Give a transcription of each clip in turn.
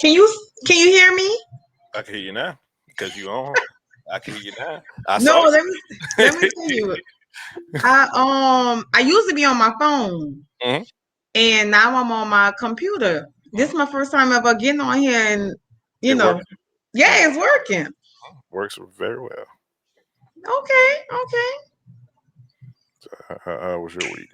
Can you hear me? I can hear you now because you on. I can hear you now. I No, saw let me tell you. I used to be on my phone, Mhm. and now I'm on my computer. This is my first time ever getting on here, and you It know, works. yeah, It it's working. works very well. Okay, okay. So, how was your week?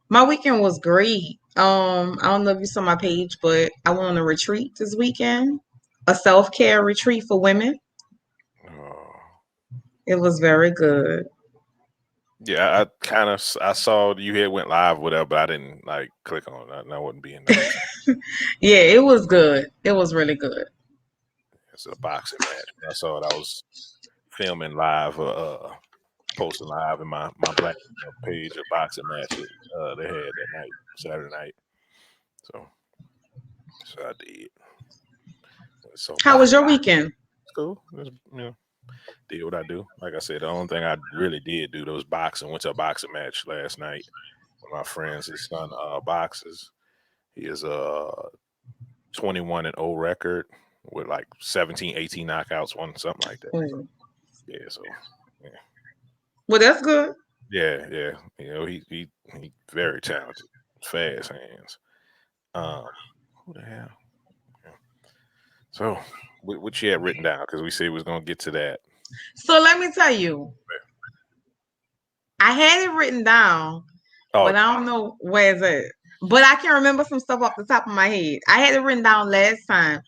My weekend was great. I don't know if you saw my page, but I went on a retreat this weekend, a self-care retreat for women. Uh, It was very good. yeah, I saw you had went live, whatever, but I didn't like click on it. I wasn't being nosy. Yeah, it was good. It was really good. It's a boxing match. When I saw it, I was filming live, posting live in my black page a boxing match that they had that night, Saturday night. So, so I did. So How was box your weekend? cool. Did what I do. Like I said, the only thing I really did do those boxing. Went to a boxing match last night with my friends. His son boxes. He is a 21-0 record with like 17, 18 knockouts, one something like that. So Mm. yeah, so yeah, Well, that's good. yeah. He very talented, fast hands. Um, who the hell? Yeah. So what you had written down? Because we said we was gonna get to that. So let me tell you, I had it written down, Oh, but I don't know where it's at. But I can remember some stuff off the top of my head. I had it written down last time.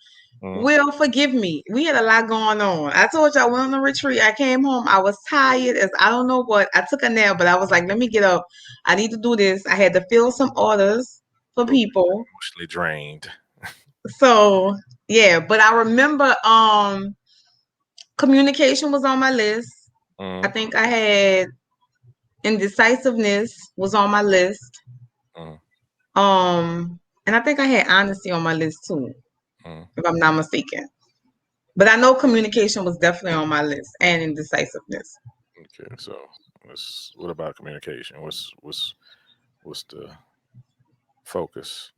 mm, Will, forgive me. We had a lot going on. I told you I went on a retreat. I came home. I was tired as I don't know what. I took a nap, but I was like, let me get up. I need to do this. I had to fill some orders for so people. emotionally drained. So yeah, but I remember communication was on my list. I Mm, think I had indecisiveness was on my list. mm, And I think I had honesty on my list too, mm. if I'm not mistaken. But I know communication was definitely on my list and indecisiveness. Okay, so what about communication? What's the focus?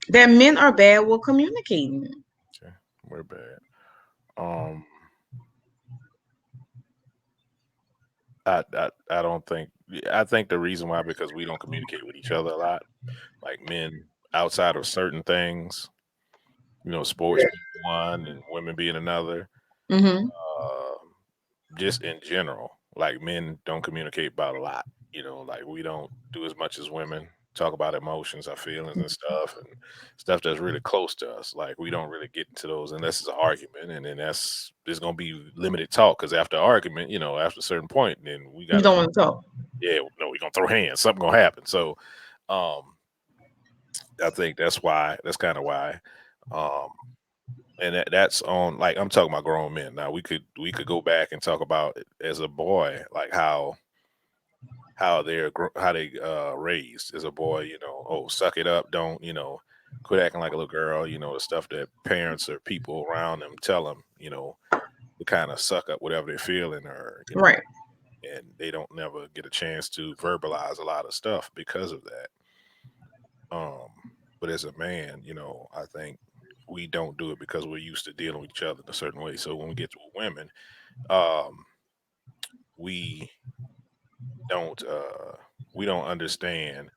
That men are bad with communicating. Okay, we're bad. Um, I don't think. I think the reason why because we don't communicate with each other a lot. Like men outside of certain things, sports being one and women being another. Mm-hmm. Um, just in general, like men don't communicate about a lot. Like we don't do as much as women talk about emotions, our feelings, and stuff that's really close to us. Like we don't really get into those unless it's an argument, and then there's gonna be limited talk because after argument, after a certain point, then we You gotta, don't want to talk. yeah, no, we're gonna throw hands. Something gonna happen. So, um, I think that's kind of why. Um, and that's on like I'm talking about grown men. Now we could go back and talk about it as a boy, like how they raised as a boy. Oh, suck it up, don't quit acting like a little girl. The stuff that parents or people around them tell them. To kind of suck up whatever they're feeling, or Right. and they don't never get a chance to verbalize a lot of stuff because of that. Um, but as a man, I think we don't do it because we're used to dealing with each other in a certain way. So when we get to women, um, we don't uh, we don't understand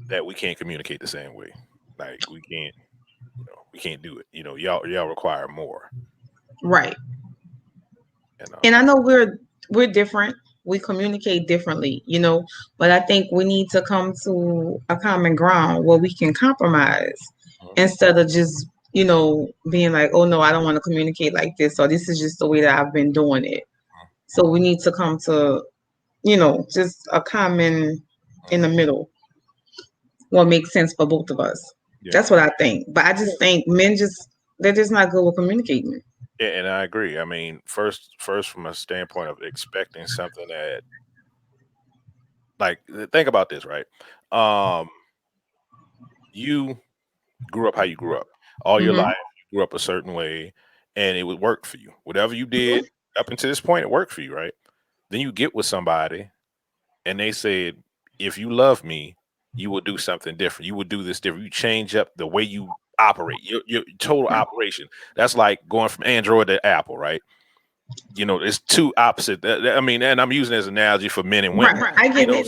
that we can't communicate the same way. Like we can't do it. Y'all require more. Right. And And I know we're different. We communicate differently, but I think we need to come to a common ground where we can compromise Mhm. instead of just, being like, oh no, I don't want to communicate like this, or this is just the way that I've been doing it. So we need to come to, just a common in Mhm. the middle, what makes sense for both of us. Yeah, That's what I think. But I just think men they're just not good with communicating. yeah, and I agree. I mean, first from a standpoint of expecting something that, like, think about this, right? Um, you grew up how you grew up all your Mm-hmm. life. You grew up a certain way, and it would work for you. Whatever you did up until this point, it worked for you, right? Then you get with somebody, and they said, "If you love me, you will do something different. You will do this different. You change up the way you operate, your total operation. That's like going from Android to Apple, right? It's two opposite. I mean, and I'm using it as an analogy for men and Right. women. I You get know, it.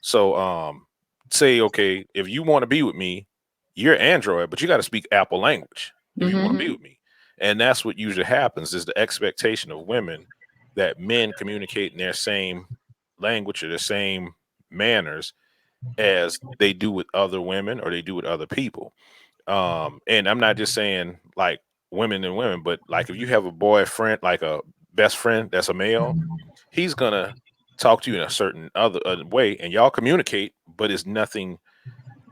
so say okay, if you want to be with me, you're Android, but you got to speak Apple language if you want to Mm-hmm. be with me. And that's what usually happens is the expectation of women that men communicate in their same language or the same manners as they do with other women or they do with other people. And I'm not just saying like women and women, but like if you have a boyfriend, like a best friend that's a male, he's gonna talk to you in a certain other way, and y'all communicate, but it's nothing.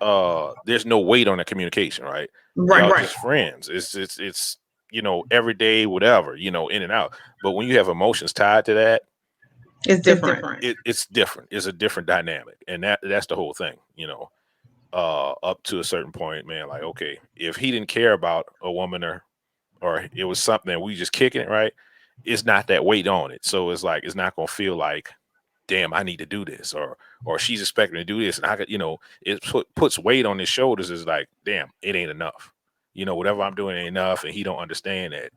There's no weight on the communication, right? Y'all Right. just friends. It's every day, whatever, in and out. But when you have emotions tied to that, It's different. it's different. It's a different dynamic, and that's the whole thing. Up to a certain point, man, like, okay, if he didn't care about a woman or it was something that we just kicking it, right? It's not that weight on it. So it's like it's not gonna feel like, damn, I need to do this, or she's expecting me to do this, and I could, it puts weight on his shoulders. Is like, damn, it ain't enough. Whatever I'm doing ain't enough, and he don't understand that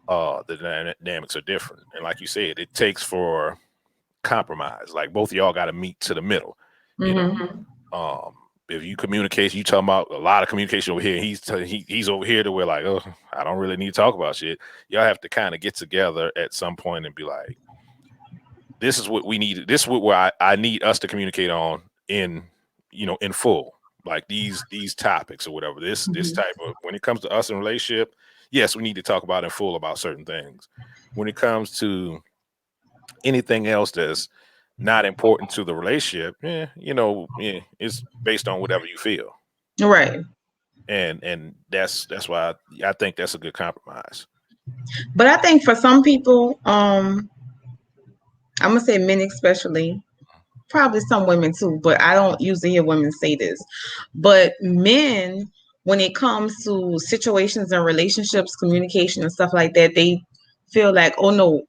the dynamics are different. And like you said, it takes for compromise. Like both of y'all got to meet to the middle. You know, Mm-hmm. um, if you communicate, you talking about a lot of communication over here. He's over here to where like, oh, I don't really need to talk about shit. Y'all have to kind of get together at some point and be like, this is what we need. This is what where I need us to communicate on in full. Like these topics or whatever. This Mm-hmm. type of when it comes to us in relationship, yes, we need to talk about in full about certain things. When it comes to anything else that's not important to the relationship, it's based on whatever you feel, Right. and that's why I think that's a good compromise. But I think for some people, I'm gonna say men especially, probably some women too, but I don't usually hear women say this. But men, when it comes to situations and relationships, communication and stuff like that, they feel like, oh no,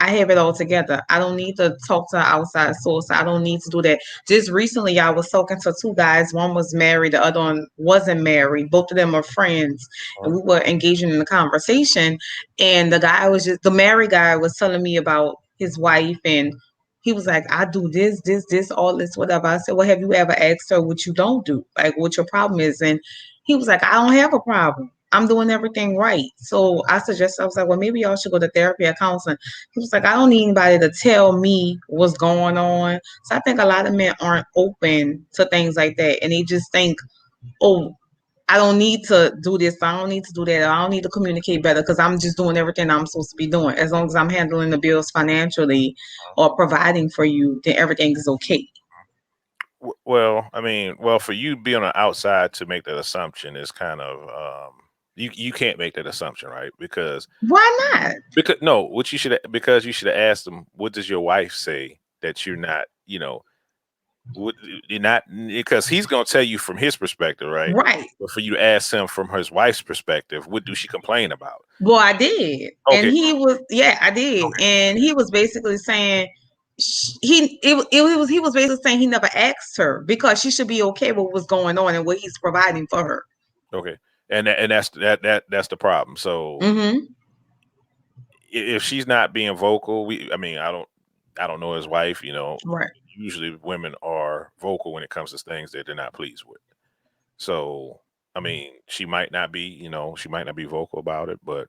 I have it all together. I don't need to talk to an outside source. I don't need to do that. Just recently, I was talking to two guys. One was married, the other one wasn't married. Both of them are friends. And Huh? we were engaging in a conversation. And the married guy was telling me about his wife. And he was like, I do this, all this, whatever. I said, well, have you ever asked her what you don't do? Like, what your problem is? And he was like, I don't have a problem. I'm doing everything right. So I was like, well, maybe y'all should go to therapy or counseling. He was like, I don't need anybody to tell me what's going on. So I think a lot of men aren't open to things like that. And they just think, oh, I don't need to do this. I don't need to do that. I don't need to communicate better because I'm just doing everything I'm supposed to be doing. As long as I'm handling the bills financially or providing for you, then everything is okay. Well, I mean, well, for you to be on the outside to make that assumption is kind of you can't make that assumption, right? Why not? Because no, what you should because you should have asked them, what does your wife say that you're not, would you're not because he's gonna tell you from his perspective, right? Right. But for you to ask him from his wife's perspective, what do she complain about? Well, I did, and Okay, he was, yeah, I did, okay, and he was basically saying he was basically saying he never asked her because she should be okay with what's going on and what he's providing for her. okay, and that's the problem. So Mm-hmm. if she's not being vocal, I mean, I don't know his wife. Right. Usually women are vocal when it comes to things that they're not pleased with. So I mean, she might not be vocal about it, but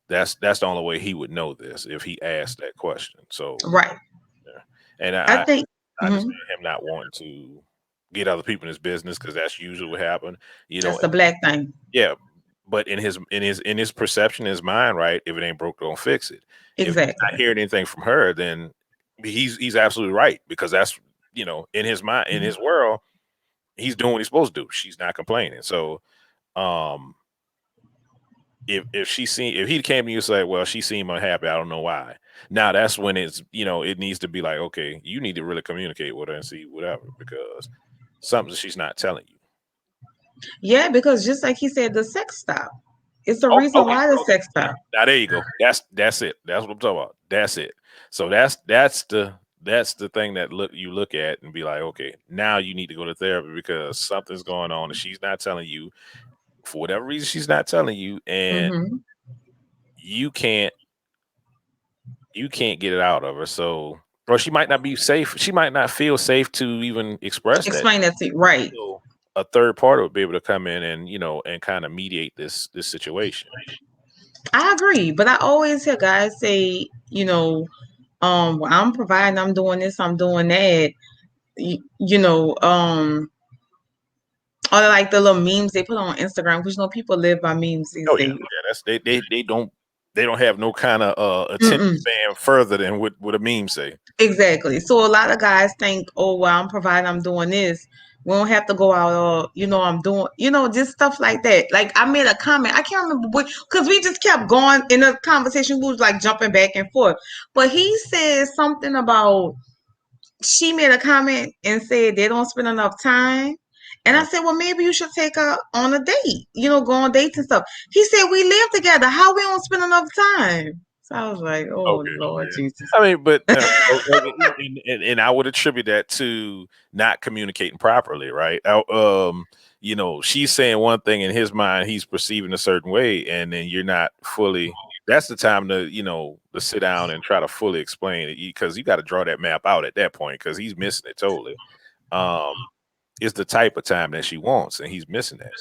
that's the only way he would know this if he asked that question. So Right. yeah, and I I think. I Mhm. understand him not wanting to get other people in his business because that's usually what happened. You That's know, the black thing. yeah, but in his perception, his mind, right? If it ain't broke, don't fix it. If he's Exactly. not hearing anything from her, then he's absolutely right because that's in his mind, in his world, he's doing what he's supposed to do. She's not complaining. So um if he came to you and say, well, she seemed unhappy, I don't know why. Now that's when it needs to be like, okay, you need to really communicate with her and see whatever because something she's not telling you. Yeah, because just like he said, the sex stop. It's the Oh, reason okay, why the okay. sex Yeah. stop. Now there you go. That's it. That's what I'm talking about. That's it. So that's that's the thing that you look at and be like, okay, now you need to go to therapy because something's going on and she's not telling you for whatever reason she's not telling you, and Hmm. you can't you can't get it out of her. So, or she might not be safe. She might not feel safe to even express that. Explain that to you. Right. So a third party would be able to come in and and kind of mediate this situation. I agree, but I always hear guys say, well, I'm providing, I'm doing this, I'm doing that. You know, or like the little memes they put on Instagram, because people live by memes these Oh yeah, days. yeah. That's they don't have no kind of attention Mm-mm. span further than what a meme say. Exactly. So a lot of guys think, oh, well, I'm providing, I'm doing this. We don't have to go out, or I'm doing, just stuff like that. Like I made a comment, I can't remember what, because we just kept going in the conversation. We was like jumping back and forth, but he said something about, she made a comment and said they don't spend enough time. And I Mhm. said, well, maybe you should take her on a date, go on dates and stuff. He said, we live together. How we don't spend enough time? So I was like, oh, Okay, Lord yeah. Jesus. I mean, but and I would attribute that to not communicating properly, right? She's saying one thing in his mind, he's perceiving a certain way, and then you're not fully. That's the time to sit down and try to fully explain it because you got to draw that map out at that point because he's missing it totally. Um, it's the type of time that she wants, and he's missing that.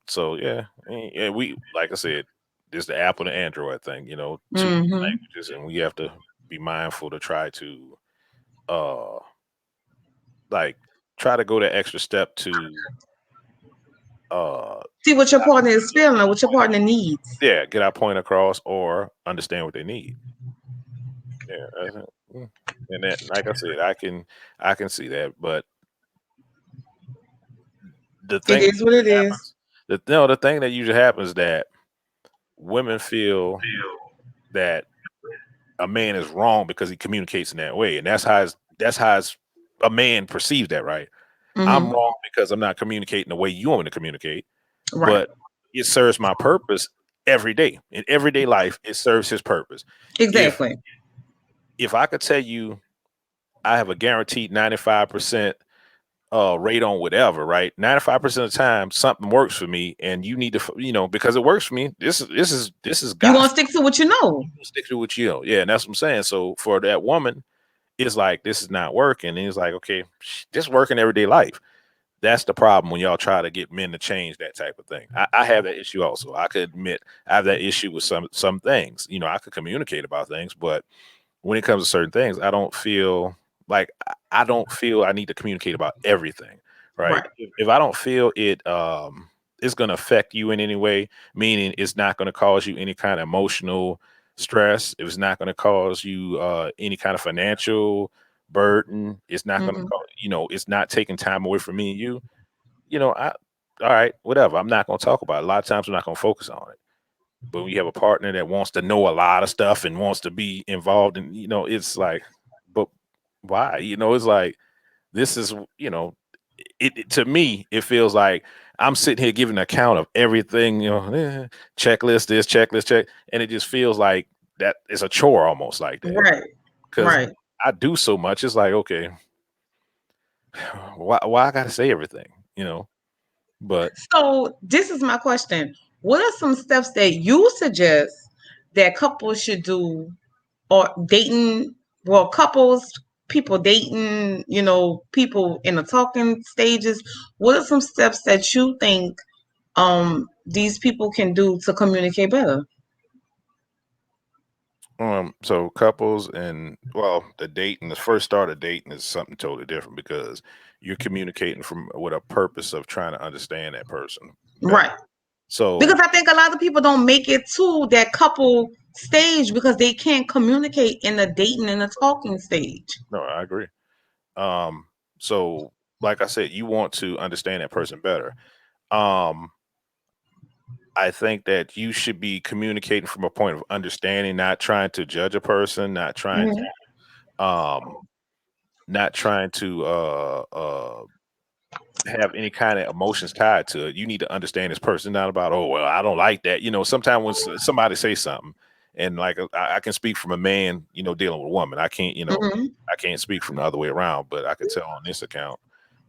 So yeah, and we like I said, there's the Apple and Android thing, two Hmm. languages, and we have to be mindful to try to uh like try to go the extra step to uh See what your partner is feeling or what your partner needs. get our point across or understand what they need. Yeah, mm. And that, like I said, I can see that, but the It thing that is what it usually is. happens, the thing that usually happens that women feel that a man is wrong because he communicates in that way, and that's how a man perceives that, right? I'm Hmm. wrong because I'm not communicating the way you want me to communicate, Right. but it serves my purpose every day. In everyday life, it serves his purpose. If Exactly. if I could tell you I have a guaranteed 95% rate on whatever, right? 95% of the time something works for me and you need to because it works for me. This is You gonna gospel. stick to what you know. Stick to what you know. Yeah, and that's what I'm saying. So for that woman, it's like this is not working. And it's like, okay, this working everyday life. That's the problem when y'all try to get men to change that type of thing. I have that issue also. I could admit I have that issue with some things. I could communicate about things, but when it comes to certain things, I don't feel like I don't feel I need to communicate about everything. Right. Right. If I don't feel it is gonna affect you in any way, meaning it's not gonna cause you any kind of emotional stress, if it's not gonna cause you any kind of financial burden, it's not gonna Hmm. cause it's not taking time away from me and you, I all right, whatever. I'm not gonna talk about it. A lot of times I'm not gonna focus on it. But when you have a partner that wants to know a lot of stuff and wants to be involved in, it's like, but why? It's like this is, to me, it feels like I'm sitting here giving an account of everything, checklist this, checklist check, and it just feels like that is a chore almost like that Right. because Right. I do so much. It's like, okay, why I got to say everything, But So this is my question. What are some steps that you suggest that couples should do, or dating, well, couples, people dating, people in the talking stages? What are some steps that you think these people can do to communicate better? so couples and well, the first start of dating is something totally different because you're communicating from with a purpose of trying to understand that person better. Right. So Because I think a lot of people don't make it to that couple stage because they can't communicate in the dating and the talking stage. no, I agree. Um, so like I said, you want to understand that person better. Um, I think that you should be communicating from a point of understanding, not trying to judge a person, Mhm. um, not trying to have any kind of emotions tied to it. You need to understand this person, not about, oh well, I don't like that. Sometimes when somebody say something And like I can speak from a man, dealing with a woman. I can't, Mhm. I can't speak from the other way around, but I could tell on this account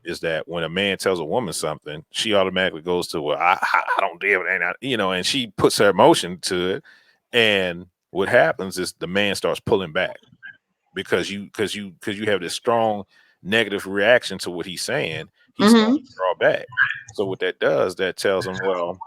is that when a man tells a woman something, she automatically goes to, well, I don't deal with it, and and she puts her emotion to it. And what happens is the man starts pulling back because you have this strong negative reaction to what he's saying. He starts Mhm. to draw back. So what that does, that tells him, well,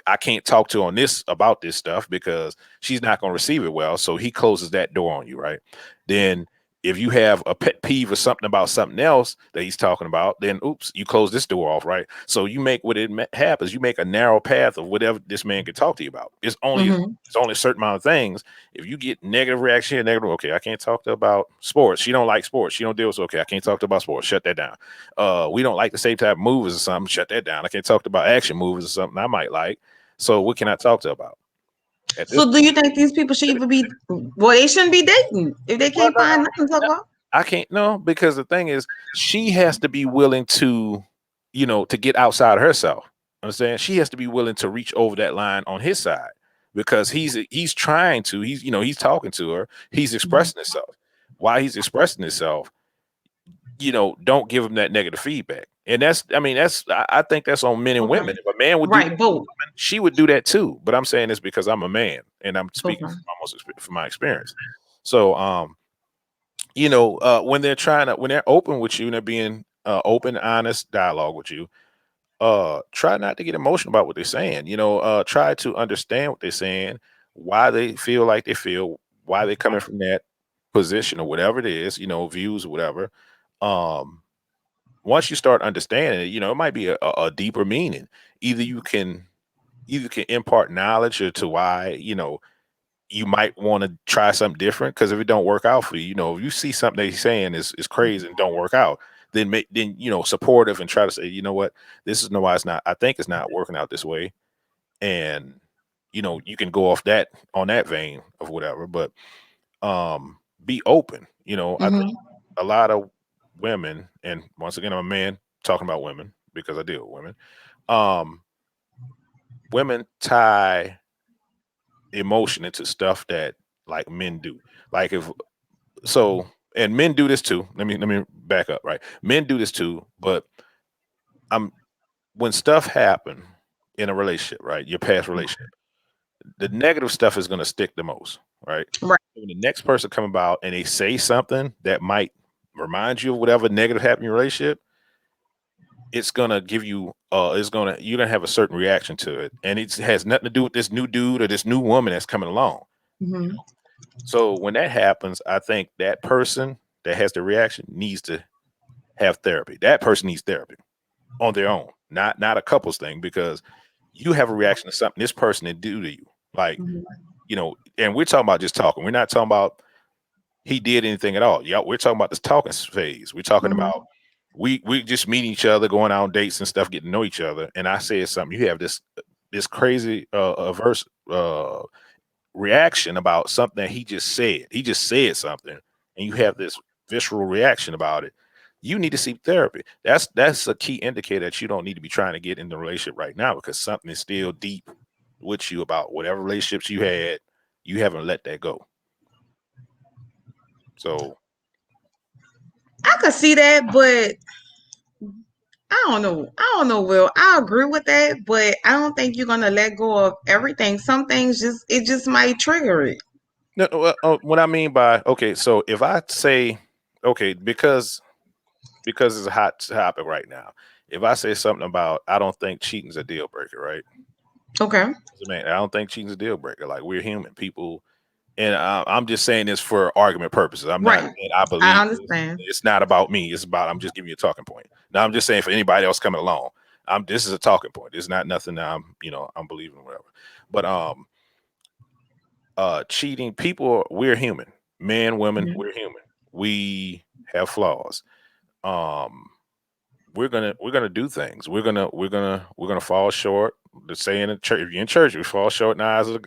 I can't talk to her on this about this stuff because she's not going to receive it well. So he closes that door on you, right? Then if you have a pet peeve or something about something else that he's talking about, then oops, you close this door off, right? So you make what happens. You make a narrow path of whatever this man can talk to you about. Mhm. It's only a certain amount of things. If you get negative reaction, negative, okay, I can't talk to her about sports. She don't like sports. She don't deal with, okay, I can't talk to her about sports. Shut that down. We don't like the same type of movies or something. Shut that down. I can't talk about action movies or something I might like. So what can I talk to her about at this So do point? you think these people should even be? Well, they shouldn't be dating if they Well, can't find nothing to talk about. I can't, no, because the thing is, she has to be willing to, to get outside of herself. Understand? She has to be willing to reach over that line on his side because he's trying to, he's talking to her, he's Mhm. expressing himself. While he's expressing himself, don't give him that negative feedback. And I think that's on men and Okay. women. If a man would do that, Right. Both. she would do that too. But I'm saying this because I'm a man and I'm speaking Okay. from from my experience. So, when when they're open with you and they're being open, honest dialogue with you, try not to get emotional about what they're saying. Try to understand what they're saying, why they feel like they feel, why they're coming from that position or whatever it is, views or whatever. Um, Once you start understanding it, it might be a deeper meaning. Either you can impart knowledge or to why, you might want to try something different because if it don't work out for you, if you see something they're saying is crazy and don't work out, then supportive and try to say, you know what, this is no why it's not. I think it's not working out this way, and you can go off that on that vein of whatever. But be open. I think Mhm. a lot of women, and once again, I'm a man talking about women because I deal with women. Um, Women tie emotion into stuff that like men do. Like if so and men do this too. Let me back up, right? Men do this too, but I'm when stuff happen in a relationship, right? Your past relationship, the negative stuff is gonna stick the most, right? Right. When the next person come about and they say something that might remind you of whatever negative happened in your relationship, it's gonna give you you're gonna have a certain reaction to it. And it has nothing to do with this new dude or this new woman that's coming along. Mhm. So when that happens, I think that person that has the reaction needs to have therapy. That person needs therapy on their own, not a couples thing, because you have a reaction to something this person did do to you. Like, Mhm. and we're talking about just talking. We're not talking about he did anything at all. Yeah, we're talking about this talking phase. We're talking Mhm. about we just meeting each other, going out on dates and stuff, getting to know each other. And I said something. You have this crazy averse reaction about something that he just said. He just said something, and you have this visceral reaction about it. You need to seek therapy. That's a key indicator that you don't need to be trying to get in the relationship right now because something is still deep with you about whatever relationships you had. You haven't let that go. So I could see that, but I don't know. I don't know, Will. I agree with that, but I don't think you're gonna let go of everything. Some things just might trigger it. no, what I mean by okay, so if I say okay, because it's a hot topic right now. If I say something about I don't think cheating's a deal breaker, right? Okay. Man, I don't think cheating's a deal breaker. Like we're human people, and I'm just saying this for argument purposes. I'm not Right. saying I I believe this. understand. It's not about me. It's about I'm just giving you a talking point. Now I'm just saying for anybody else coming along, this is a talking point. It's not nothing that I'm believing or whatever. But cheating people, we're human. Men, women, Mhm. we're human. We have flaws. Um, we're gonna do things. We're gonna fall short. The saying in church, if you're in church, we fall short in the eyes of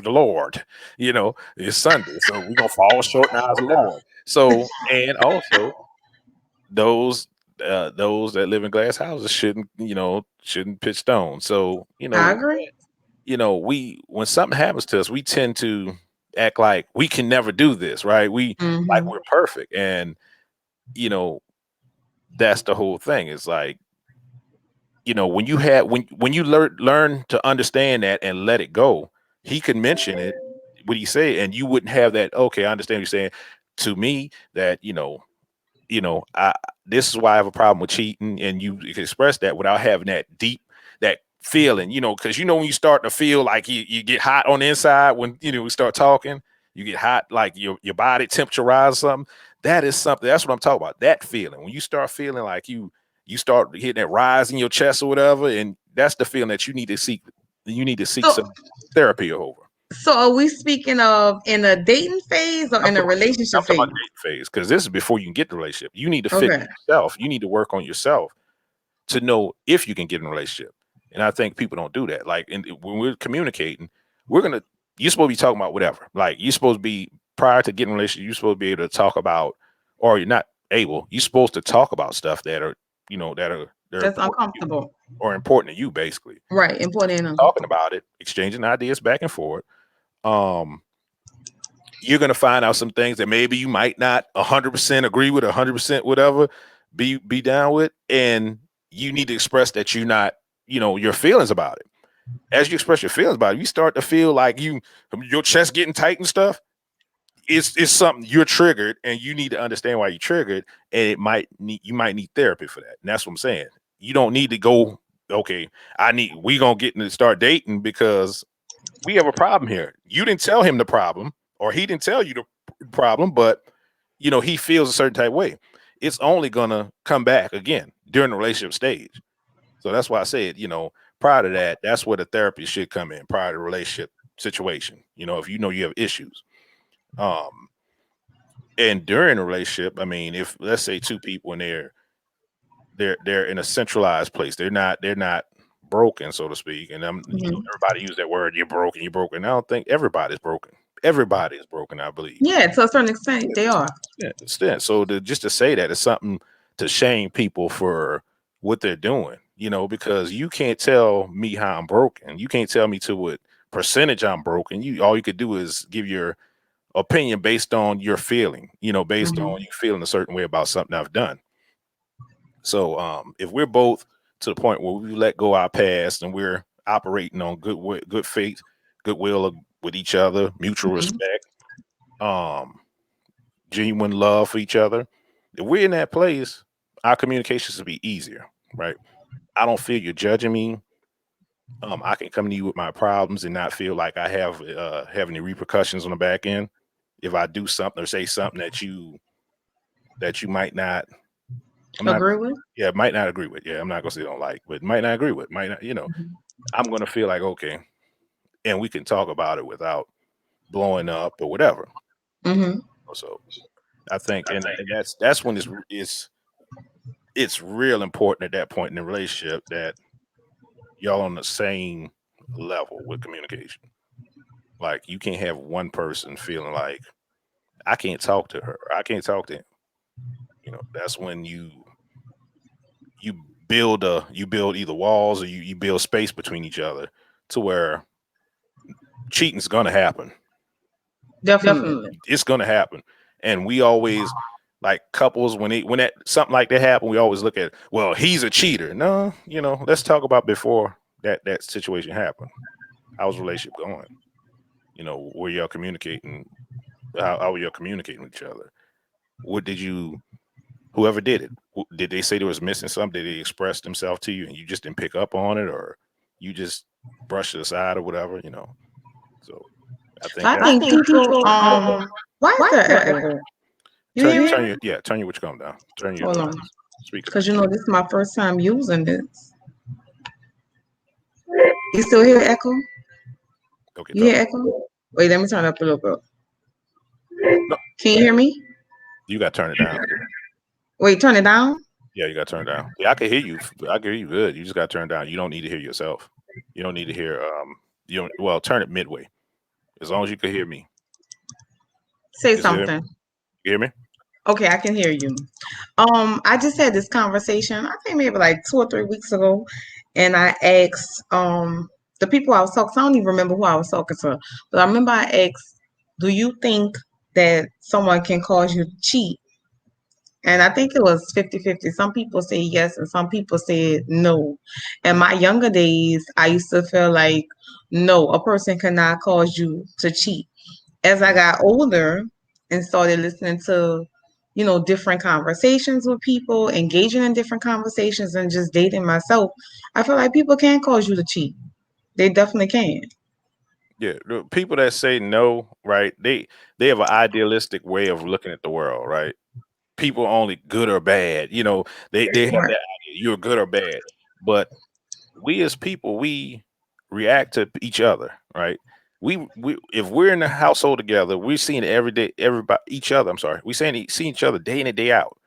the Lord. It's Sunday, so we're gonna fall short in the eyes of the Lord. So, and also those those that live in glass houses shouldn't pitch stones. So I agree. we when something happens to us, we tend to act like we can never do this, right? We like Hmm. we're perfect, and you know that's the whole thing. It's like when you had when you learn to understand that and let it go, he could mention it, what he said, and you wouldn't have that. Okay, I understand what you're saying to me that I this is why I have a problem with cheating, and you express that without having that deep that feeling, because when you start to feel like you get hot on the inside when we start talking, you get hot like your body temperature rise or something. That is something. That's what I'm talking about. That feeling when you start feeling like you start hitting that rise in your chest or whatever, and that's the feeling that you need to seek. You need to seek So, some therapy over. so are we speaking of in a dating phase or I'm in a talking about, I'm relationship talking about phase? the dating phase because this is before you can get the relationship. You need to fix Okay, yourself. You need to work on yourself to know if you can get in a relationship. And I think people don't do that. Like when we're communicating, you're supposed to be talking about whatever. Like you're supposed to be prior to getting in a relationship, you're supposed to be able to talk about, or you're not able, you're supposed to talk about stuff that are, they're that's important to you uncomfortable. or important to you basically. Right, important enough. Talking about it, exchanging ideas back and forth. Um, you're gonna find out some things that maybe you might not 100% agree with, 100% whatever, be down with, and you need to express that you're not, your feelings about it. As you express your feelings about it, you start to feel like your chest getting tight and stuff. It's something you're triggered, and you need to understand why you're triggered, and you might need therapy for that. And that's what I'm saying. You don't need to go. Okay, we gonna get to start dating because we have a problem here. You didn't tell him the problem, or he didn't tell you the problem, but he feels a certain type of way. It's only gonna come back again during the relationship stage. So that's why I said, prior to that, that's where the therapy should come in, prior to the relationship situation. If you know you have issues. Um, and during a relationship, I mean, if let's say two people and they're in a centralized place, they're not broken, so to speak. And Hmm. everybody use that word, you're broken, you're broken. I don't think everybody's broken. Everybody is broken, I believe. Yeah, to a certain extent, Yeah, they are. extent. So just to say that is something to shame people for what they're doing, because you can't tell me how I'm broken. You can't tell me to what percentage I'm broken. All you could do is give your opinion based on your feeling, based on Hmm. you feeling a certain way about something I've done. So if we're both to the point where we let go our past and we're operating on good faith, goodwill with each other, mutual Hmm. respect, um, genuine love for each other, if we're in that place, our communications will be easier, right? I don't feel you're judging me. I can come to you with my problems and not feel like I have any repercussions on the back end if I do something or say something that you might not. I'm not. Agree with? Yeah, might not agree with. Yeah, I'm not gonna say don't like, but might not agree with. Might not. Hmm. I'm gonna feel like okay, and we can talk about it without blowing up or whatever. Hmm. So I think, and that's when it's real important at that point in the relationship that y'all on the same level with communication. Like you can't have one person feeling like I can't talk to her, I can't talk to him. That's when you you build either walls or you build space between each other to where cheating's gonna happen. Definitely. Definitely. It's gonna happen. And we always like couples when that something like that happen, we always look at, well, he's a cheater. No, let's talk about before that situation happened. How's the relationship going? Were y'all communicating? How were y'all communicating with each other? What did you whoever did it? Did they say there was missing something? Did they express themselves to you and you just didn't pick up on it, or you just brushed it aside or whatever? So I think I that's think people, why is Why is there there echo? echo? You hear me? turn your which come down. Turn your Hold on. speaker Because down. this is my first time using this. You still hear echo? Okay, You talk. hear echo? Wait, let me turn it up a little bit. No, Can you hear me? you got to turn it down. Wait, turn it down? Yeah, you got to turn it down. Yeah, I can hear you. I can hear you good. You just got to turn it down. You don't need to hear yourself. You don't need to hear. You don't. Well, turn it midway. As long as you can hear me. Say Is it? something. You hear me? Okay, I can hear you. I just had this conversation, I think maybe like 2 or 3 weeks ago, and I asked the people I was talking to, I don't even remember who I was talking to, but I remember I asked, "Do you think that someone can cause you to cheat?" And I think it was 50-50. Some people say yes and some people said no. In my younger days, I used to feel like no, a person cannot cause you to cheat. As I Mhm. got older and started listening to, different conversations with people, engaging in different conversations and just dating myself, I feel like people can cause you to cheat. They definitely can. Yeah, the people that say no, right? They have an idealistic way of looking at the world, right? People only good or bad. They have Right. that idea you're good or bad. But we as people, we react to each other, right? We if we're in the household together, we're seeing every day, everybody, each other. I'm sorry, we seeing each other day in and day out.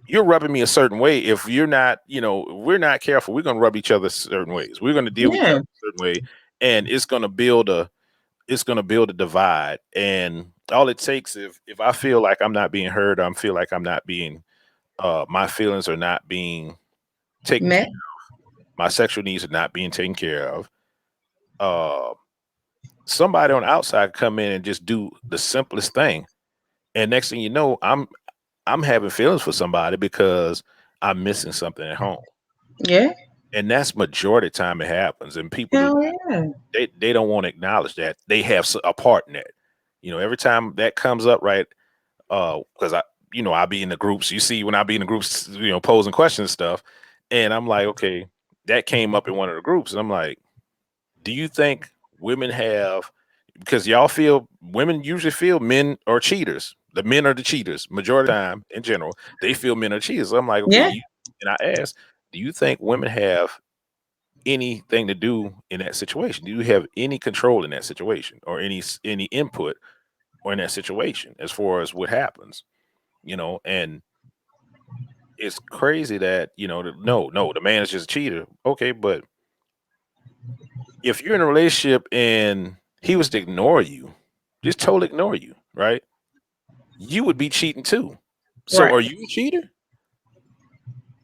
You're rubbing me a certain way. If you're not, if we're not careful, we're gonna rub each other certain ways. We're gonna deal with each other Yeah. a certain way, and it's gonna build a divide. And all it takes, if I feel like I'm not being heard, I feel like I'm not being my feelings are not being taken care Met. of, my sexual needs are not being taken care of. Uh, Somebody on the outside come in and just do the simplest thing, and next thing you know, I'm having feelings for somebody because I'm missing something at home, Yeah. and that's majority of the time it happens. And people do Hell yeah. they don't want to acknowledge that they have a part in that. Every time that comes up, right? Because I be in the groups. You see, when I be in the groups, posing questions and stuff, and I'm like, okay, that came up in one of the groups, and I'm like, do you think women have? Because y'all feel women usually feel men are cheaters. The men are the cheaters. Majority of the time, in general, they feel men are cheaters. So I'm like, okay, Yeah. and I ask, do you think women have anything to do in that situation? Do you have any control in that situation, or any input or in that situation as far as what happens? And it's crazy that no, the man is just a cheater. Okay, but if you're in a relationship and he was to ignore you, just totally ignore you, right? You would be cheating too. So Right. are you a cheater?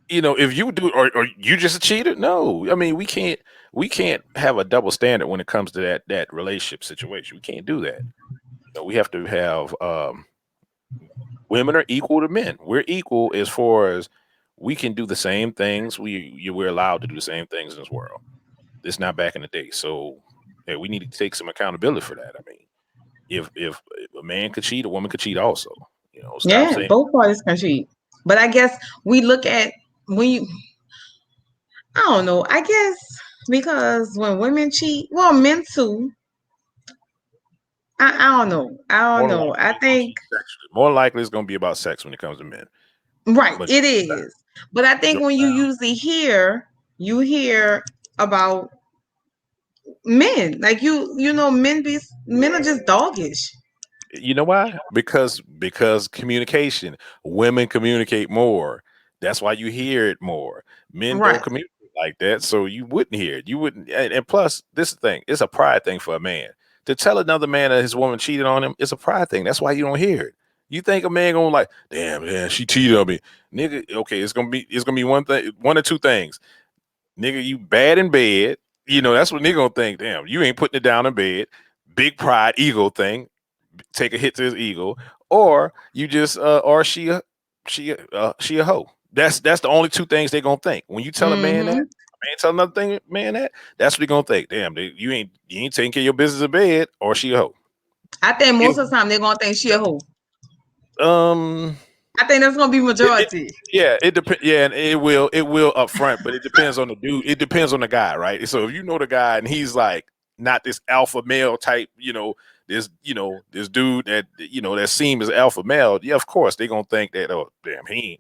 If you do, or you just a cheater? No, I mean we can't have a double standard when it comes to that relationship situation. We can't do that. We have to have women are equal to men. We're equal as far as we can do the same things. We're allowed to do the same things in this world. It's not back in the day. So yeah, we need to take some accountability for that. I mean, if a man could cheat, a woman could cheat also. Stop Yeah. saying, Both parties can cheat. But I guess we look at when you, I don't know. I guess because when women cheat, well, men too. I don't know. I don't more than know. likely I they're gonna think cheat sexually. More than likely it's gonna be about sex when it comes to men. right, Majority it of the time. is. But I think Majority when of the you time. usually you hear about men. Like men are just doggish. You know why? Because communication. Women communicate more. That's why you hear it more. Men don't Right. communicate like that, so you wouldn't hear it. You wouldn't. And plus, this thing, it's a pride thing for a man to tell another man that his woman cheated on him. It's a pride thing. That's why you don't hear it. You think a man gonna like, damn, man, she cheated on me, nigga? Okay, it's gonna be one thing, one or two things, nigga. You bad in bed. That's what nigga gonna think. Damn, you ain't putting it down in bed. Big pride, ego thing, take a hit to his ego, or you just or she a hoe. That's the only two things they gonna think. When you tell Mm-hmm. a man tell another thing, man that's what he gonna think. Damn, you ain't taking care of your business in bed, or she a hoe. I think Either- most of the time they're gonna think she a hoe. Um, I think that's gonna be it majority. yeah, it depends. Yeah, and it will up front, but it depends on the dude. It depends on the guy, right? So if you know the guy and he's like not this alpha male type, this dude that seems as alpha male, yeah, of course they're gonna think that, oh damn, he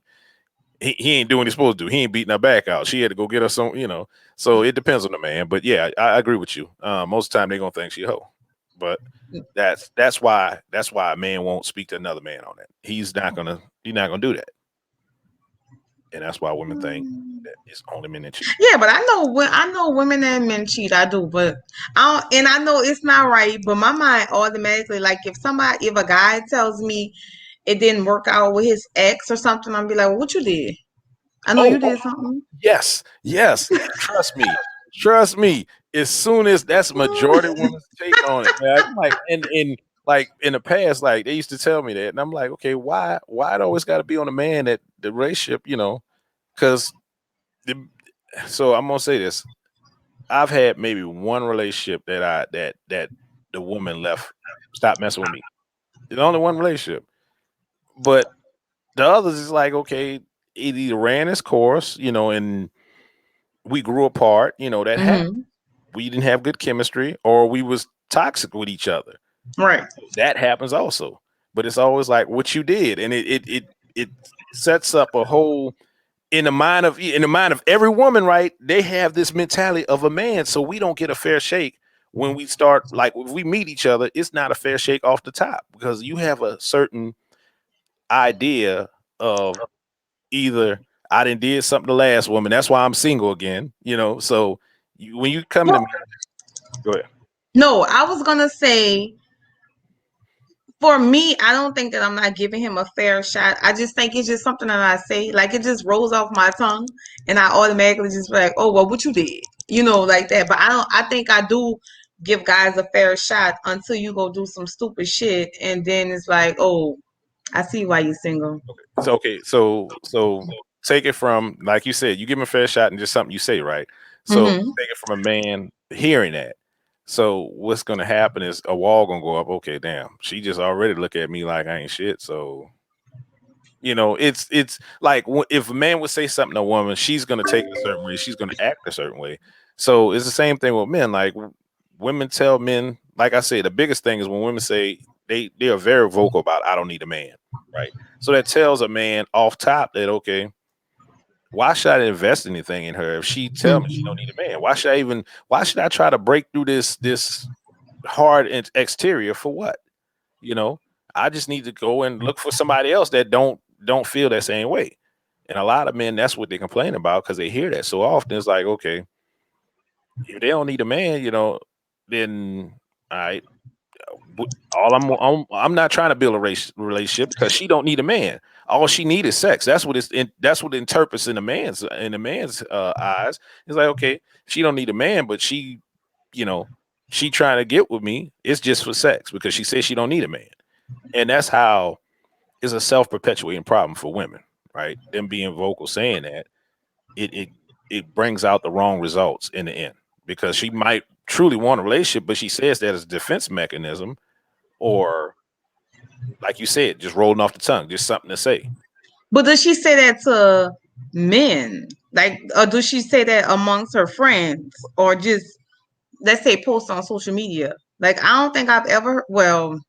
ain't doing what he's supposed to do. He ain't beating her back out. She had to go get her some. So it depends on the man. But yeah, I agree with you. Most of the time they're gonna think she a hoe. But that's why a man won't speak to another man on that. He's not gonna do that. And that's why women think that it's only men that cheat. Yeah, but I know women and men cheat. I do, but I know it's not right. But my mind automatically, like, if a guy tells me it didn't work out with his ex or something, I'll be like, well, "What you did? I know Oh, you oh, did something." yes, yes. Trust me, trust me. as soon as that's majority women's take on it, man. I'm like, and like in the past, like they used to tell me that, and I'm like, okay, why it always got to be on the man that the relationship, because the, so I'm gonna say this. I've had maybe one relationship that the woman left, stopped messing with me. The only one relationship, but the others is like, okay, it either ran its course, and we grew apart. That happened. Hmm. We didn't have good chemistry, or we was toxic with each other. Right. That happens also. But it's always like what you did, and it sets up a whole in the mind of every woman, right? They have this mentality of a man, so we don't get a fair shake when we start. Like if we meet each other, it's not a fair shake off the top because you have a certain idea of either I didn't did something to last woman. That's why I'm single again. So when you come to Well, me, go ahead. no, I was gonna say for me, I don't think that I'm not giving him a fair shot. I just think it's just something that I say, like it just rolls off my tongue, and I automatically just be like, "Oh, well, what you did," like that. But I don't. I think I do give guys a fair shot until you go do some stupid shit, and then it's like, "Oh, I see why you're single." So take it from like you said, you give him a fair shot and just something you say, right? So Hmm. take it from a man hearing that. So what's gonna happen is a wall gonna go up. Okay, damn, she just already look at me like I ain't shit. So it's like if a man would say something to a woman, she's gonna take it a certain way. She's gonna act a certain way. So it's the same thing with men. Like women tell men, like I said, the biggest thing is when women say they are very vocal about I don't need a man, right? So that tells a man off top that okay, why should I invest anything in her if she tell me she don't need a man? Why should I try to break through this hard exterior for what? You know, I just need to go and look for somebody else that don't feel that same way. And a lot of men, that's what they complain about because they hear that so often. It's like, okay, if they don't need a man, then I all I'm not trying to build a relationship because she don't need a man. All she need is sex. That's what it interprets in the man's eyes. It's like okay, she don't need a man, but you know, she trying to get with me. It's just for sex because she says she don't need a man, and that's how it's a self perpetuating problem for women, right? Them being vocal saying that it it it brings out the wrong results in the end because she might truly want a relationship, but she says that as a defense mechanism or like you said, just rolling off the tongue, just something to say. But does she say that to men? Like, or does she say that amongst her friends, or just let's say post on social media? Like, I don't think I've ever. Well,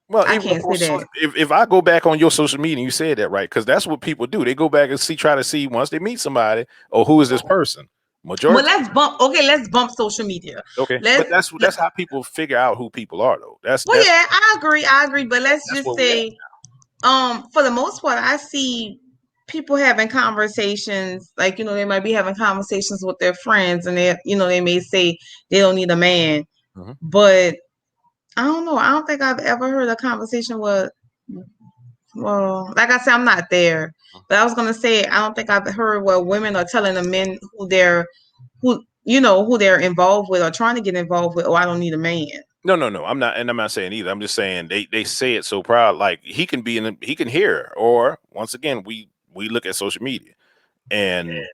Well, I even of can't say course, that. if I go back on your social media, you said that right because that's what people do. They go back and try to see once they meet somebody, oh, who is this person? But Majority, let's bump. Okay, let's bump social media. okay, but Let's. that's how people figure out who people are, though. That's Well, that's yeah, I agree. I agree. But let's that's just where we at. say, for the most part, I see people having conversations. Like, they might be having conversations with their friends, and they may say they don't need a man, Mhm. but I don't know. I don't think I've ever heard a conversation where, well, like I said, I'm not there. But I was gonna say I don't think I've heard where women are telling the men who they're involved with or trying to get involved with. Oh, I don't need a man. No, no, no. I'm not, and I'm not saying either. I'm just saying they say it so proud, like he can hear, or once again, we look at social media, and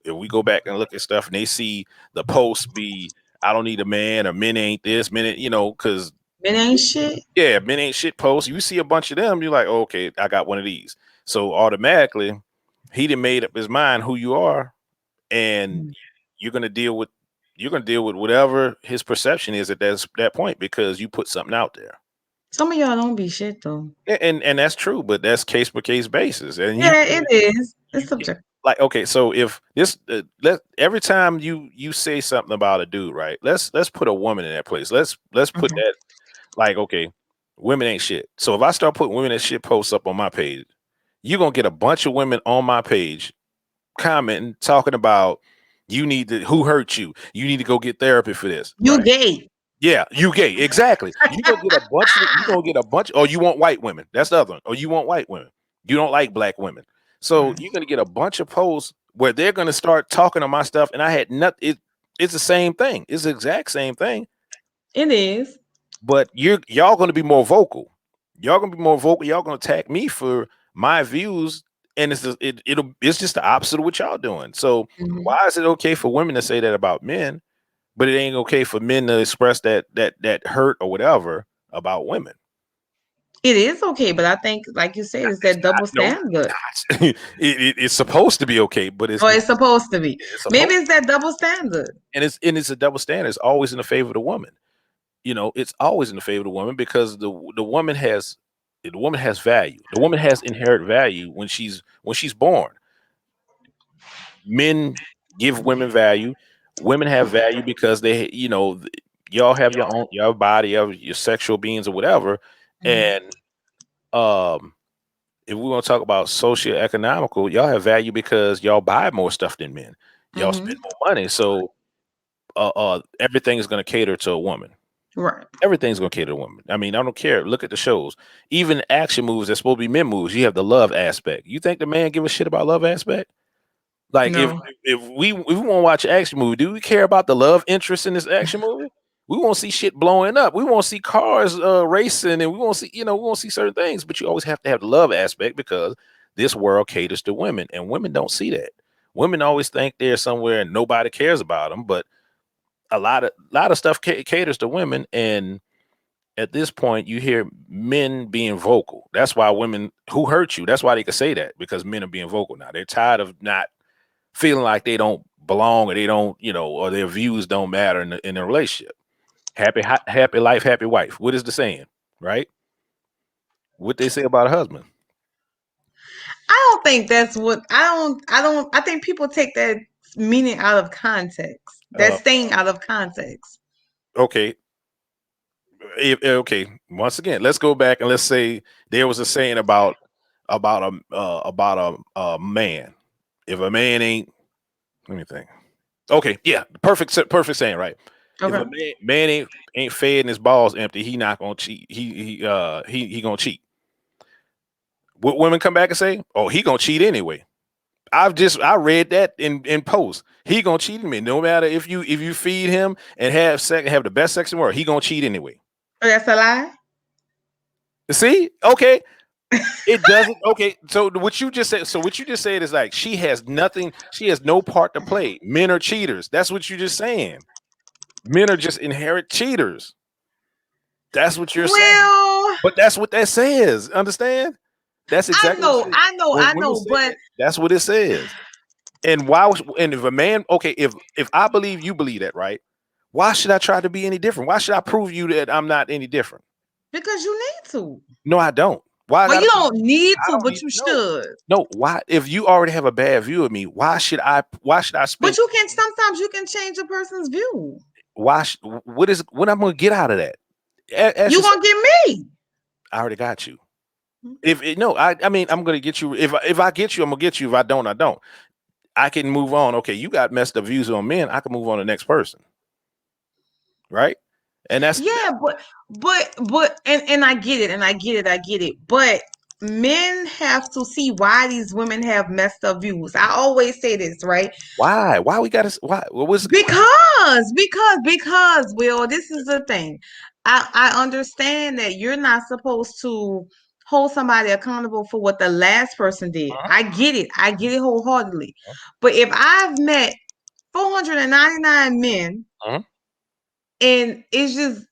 if we go back and look at stuff, and they see the posts be, I don't need a man, or men ain't this, men, because Men ain't shit. yeah, men ain't shit posts. You see a bunch of them, you're like, oh, okay, I got one of these. So automatically, he done made up his mind who you are, and you're gonna deal with you're gonna deal with whatever his perception is at that point because you put something out there. Some of y'all don't be shit though. And that's true, but that's case by case basis. And Yeah, it is. It's subjective. like okay, so if this every time you say something about a dude, right? Let's put a woman in that place. Let's put Okay. that like okay, women ain't shit. So if I start putting women and shit posts up on my page, you're gonna get a bunch of women on my page commenting, talking about you need to who hurt you. You need to go get therapy for this, You right? gay. Yeah, you gay. Exactly. Or you want white women. That's the other one. Or you want white women. You don't like black women. So Mm. you're gonna get a bunch of posts where they're gonna start talking on my stuff. And I had nothing. It's the same thing. It's the exact same thing. It is. But y'all going to be more vocal. Y'all going to be more vocal. Y'all going to attack me for my views, and it's just the opposite of what y'all doing. So Mhm. why is it okay for women to say that about men, but it ain't okay for men to express that hurt or whatever about women? It is okay, but I think, like you said, it's It's that not. double No, standard. it's not. It's supposed to be okay, but it's Or not. it's supposed to be. It's Maybe supposed, it's that double standard. and it's a double standard. It's always in the favor of the woman. It's always in the favor of the woman because the woman has value. The woman has inherent value when she's born. Men give women value. Women have value because y'all have your body, your sexual beings or whatever. Mhm. And um if we want to talk about socio-economical, y'all have value because y'all buy more stuff than men. Y'all Mhm. spend more money. So everything is going to cater to a woman. Right. Everything's gonna cater to women. I mean, I don't care. Look at the shows. Even action movies that's supposed to be men movies, you have the love aspect. You think the man give a shit about love aspect? Like No. if we want to watch an action movie, do we care about the love interest in this action movie? We want to see shit blowing up. We want to see cars racing, and we want to see we want to see certain things. But you always have to have the love aspect because this world caters to women, and women don't see that. Women always think they're somewhere and nobody cares about them, but a lot of stuff caters to women, and at this point you hear men being vocal. That's why women who hurt you, that's why they can say that, because men are being vocal now. They're tired of not feeling like they don't belong, or they don't, or their views don't matter in a relationship. Happy life, happy wife. What is the saying, right? What they say about a husband. I don't think that's what I think people take that meaning out of context. That Uh, saying out of context. okay, okay. Once again, let's go back and let's say there was a saying about a man. If a man ain't, let me think. Okay, yeah, perfect saying, right? If a Okay. man ain't fed and his balls empty, he not gonna cheat. He gonna cheat. What women come back and say? Oh, he gonna cheat anyway. I read that in post. He gonna cheat anyway. No matter if you feed him and have the best sex in the world, he gonna cheat anyway. Oh, that's a lie? See? Okay. It doesn't. Okay. So what you just said. So what you just said is like she has nothing. She has no part to play. Men are cheaters. That's what you're just saying. Men are just inherent cheaters. That's what you're saying. Well, But that's what that says. Understand? That's I exactly what it know, says. I know, When I women know, say but that, that's what it says. And if a man, okay, if I believe you believe that, right? Why should I try to be any different? Why should I prove you that I'm not any different? because you need to. No, I don't. Why I Well, gotta you prove? don't need I to, don't but need you no. should. No, why if you already have a bad view of me, why should I But spend you can sometimes you can change a person's view. what I'm gonna get out of that? Ask You yourself. gonna get me. I already got you. No, I mean I'm gonna get you. If I get you, I'm gonna get you. If I don't, I don't. I can move on. Okay, you got messed up views on men. I can move on to the next person, right? And Yeah, but and I get it, and I get it, I get it. But men have to see why these women have messed up views. I always say this, right? why? Why we got to? Why? What was? Because, Will, this is the thing. I understand that you're not supposed to hold somebody accountable for what the last person did. I get it. I get it wholeheartedly. But if I've met 499 men Uh-huh. and it's just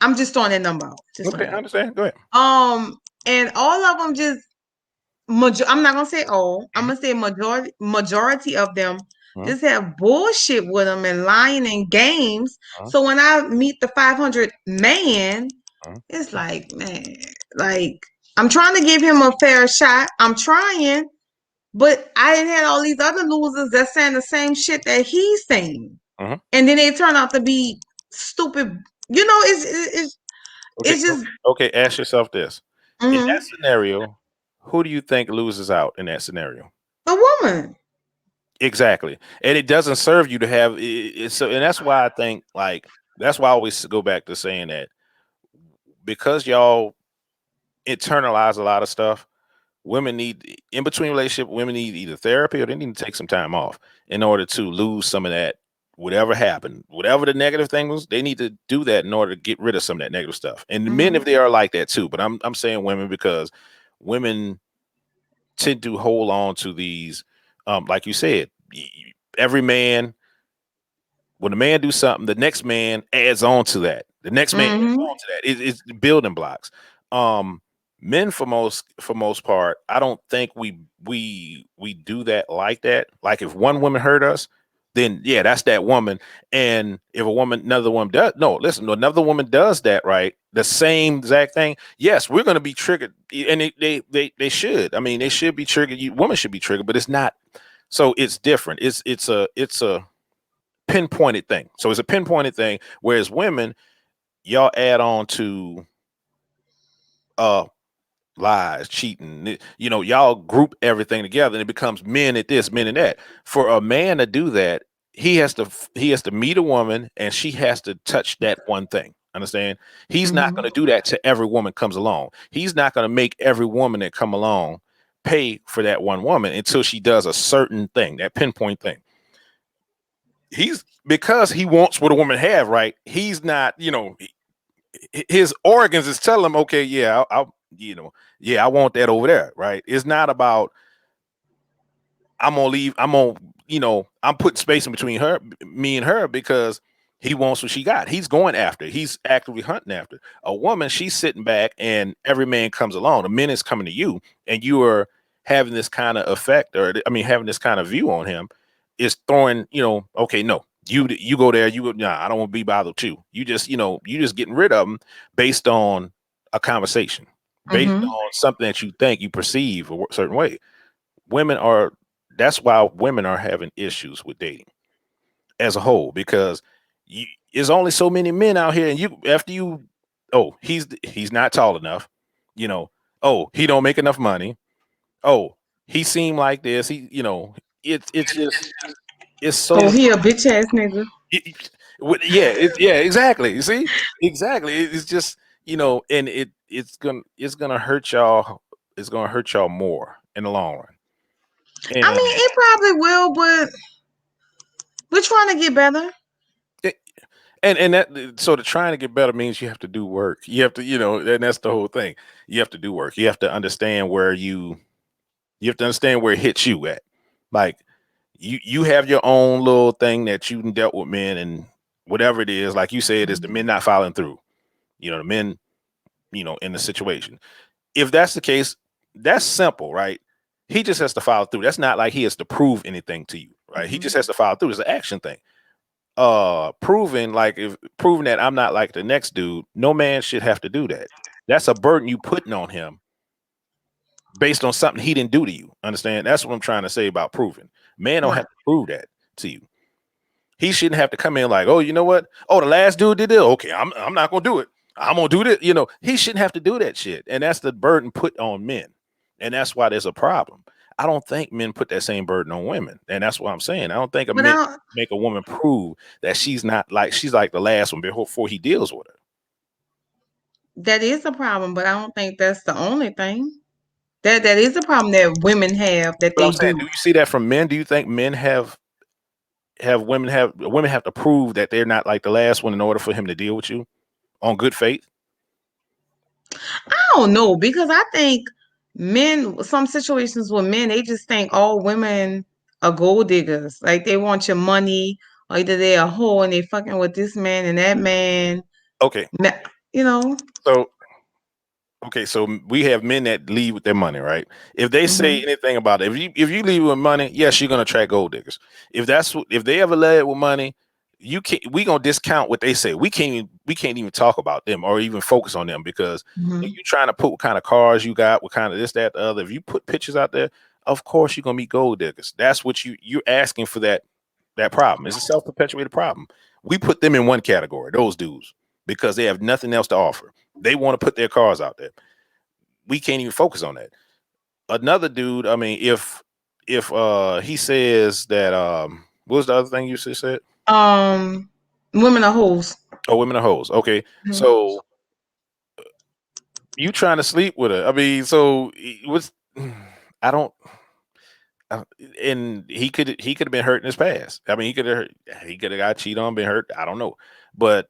I'm just throwing that number out. Just Okay, throwing I it understand. Go ahead. out. And all of them just I'm not gonna say all. I'm Mhm. gonna say majority of them Uh-huh. just have bullshit with them and lying and games. Uh-huh. So when I meet the 500 man, Uh-huh. it's like, man, like I'm trying to give him a fair shot. I'm trying, but I didn't had all these other losers that saying the same shit that he's saying, Uh-huh. and then they turn out to be stupid. You know, Okay. it's just Okay. Ask yourself this: in mhm, that scenario, who do you think loses out in that scenario? a woman. Exactly, and it doesn't serve you to have so, and that's why I think like that's why I always go back to saying that because y'all internalize a lot of stuff. Women need in between relationship. Women need either therapy or they need to take some time off in order to lose some of that. whatever happened, whatever the negative thing was, they need to do that in order to get rid of some of that negative stuff. And the men, if Mhm. they are like that too, but I'm saying women because women tend to hold on to these, like you said, every man, when a man do something, the next man adds on to that. The next man adds Mhm. on to that. It's building blocks. Um, Men, for most part, I don't think we do that like that. Like if one woman hurt us, then yeah, that's that woman. And if another woman does, no, listen, another woman does that, right? The same exact thing. Yes, we're going to be triggered, and they should. I mean, they should be triggered. Women should be triggered, but it's not. So it's different. It's a pinpointed thing. So it's a pinpointed thing. Whereas women, y'all add on to uh lies, cheating. Y'all group everything together and it becomes men at this, men at that. For a man to do that, he has to meet a woman and she has to touch that one thing. Understand? He's not going Mhm. to do that to every woman comes along. He's not going to make every woman that come along pay for that one woman until she does a certain thing, that pinpoint thing. He's because he wants what a woman have, right? He's not, his organs is telling him, okay, yeah, yeah, I want that over there, right? It's not about I'm gonna leave. I'm putting space in between me and her because he wants what she got. He's going after. He's actively hunting after. A woman, she's sitting back, and every man comes along. The men is coming to you, and you are having this kind of effect, or I mean, having this kind of view on him, is throwing. Okay, no, you go there. Nah, I don't want to be bothered too. You just getting rid of him based on a conversation, based Mhm. on something that you think you perceive a certain way. Women are That's why women are having issues with dating as a whole because there's only so many men out here, and oh, he's not tall enough, you know, oh, he don't make enough money, oh, he seemed like this, it's just it's Oh, so he a bitch ass nigga. yeah, exactly. You see, exactly. It's just and it's gonna hurt y'all. It's gonna hurt y'all more in the long run. I And mean, it probably will, but we're trying to get better. and that so to trying to get better means you have to do work. You have to, and that's the whole thing. You have to do work. You have to understand where it hits you at. Like you have your own little thing that you dealt with men and whatever it is, like you said, is the men not following through. The men, in the situation. If that's the case, that's simple, right? He just has to follow through. That's not like he has to prove anything to you, right? He just Mhm. has to follow through. It's an action thing. Proving that I'm not like the next dude, no man should have to do that. That's a burden you putting on him based on something he didn't do to you. Understand? That's what I'm trying to say about proving. Man don't have Right. to prove that to you. He shouldn't have to come in like, oh, you know what? Oh, the last dude did it. Okay, I'm not gonna do it. I'm gonna do this. He shouldn't have to do that shit. And that's the burden put on men. And that's why there's a problem. I don't think men put that same burden on women. And that's what I'm saying. I don't think a But I man don't, make a woman prove that she's like the last one before he deals with her. that is a problem, but I don't think that's the only thing. That is a problem that women have that But I'm they saying, do. do you see that from men? Do you think men women have to prove that they're not like the last one in order for him to deal with you on good faith? I don't know because I think some situations with men, they just think all women are gold diggers. Like they want your money, or either they're a whore and they fucking with this man and that man. Okay. Ma- You know. So so we have men that leave with their money, right? If they say Hmm. anything about it, if you leave with money, yes, you're gonna attract gold diggers. If they ever led with money, you can't. We gonna discount what they say. We can't even talk about them or even focus on them because if Hmm. you trying to put what kind of cars you got, what kind of this, that, the other. If you put pictures out there, of course you're gonna meet gold diggers. That's what you're asking for that problem. It's a self perpetuated problem. We put them in one category, those dudes, because they have nothing else to offer. They want to put their cars out there. We can't even focus on that. Another dude, I mean, if he says that what was the other thing you just said? Um, Women are hoes. Oh, women are hoes. Okay. Mhm. So you trying to sleep with her. I mean, so what's I don't uh, and he could have been hurt in his past. I mean, he could have got cheated on, been hurt. I don't know, but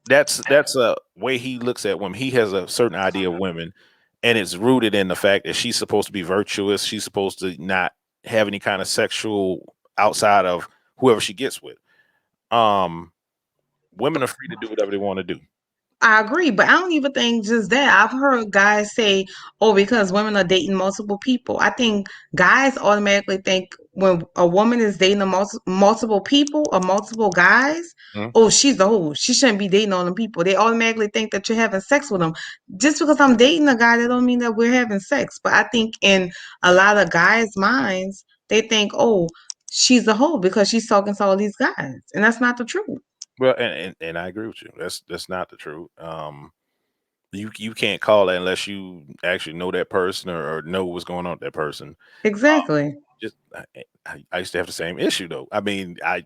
that's a way he looks at women. He has a certain idea of women, and it's rooted in the fact that she's supposed to be virtuous. She's supposed to not have any kind of sexual outside of whoever she gets with. Um, Women are free to do whatever they want to do. I agree, but I don't even think just that. I've heard guys say, "Oh, because women are dating multiple people." I think guys automatically think when a woman is dating multiple people or multiple guys, Mhm. "Oh, she's a hoe. She shouldn't be dating all them people." They automatically think that you're having sex with them. Just because I'm dating a guy, that don't mean that we're having sex. But I think in a lot of guys' minds, they think, "Oh, she's a hoe because she's talking to all these guys," and that's not the truth. Well, and I agree with you. That's not the truth. You can't call that unless you actually know that person or know what's going on with that person. Exactly. Just I used to have the same issue though. I mean, I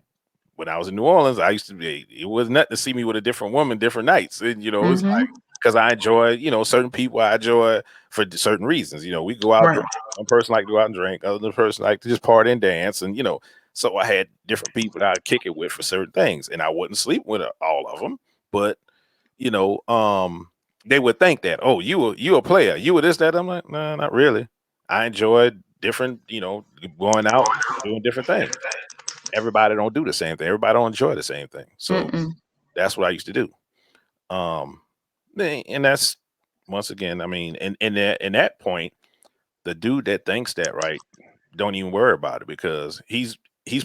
when I was in New Orleans, I used to be. It was nothing to see me with a different woman, different nights. And it's Mm-hmm. like because I enjoy certain people. I enjoy for certain reasons. We go out. Right. One person like to go out and drink. Other person like to just party and dance. And so I had different people that I'd kick it with for certain things, and I wouldn't sleep with all of them. But you know, um, they would think that, oh, you a player, you were this that. I'm like, no, not really. I enjoy different, going out, doing different things. Everybody don't do the same thing. Everybody don't enjoy the same thing. So Mm-mm. that's what I used to do. Um, and that's once again, I mean, and in that point, the dude that thinks that right, don't even worry about it because he's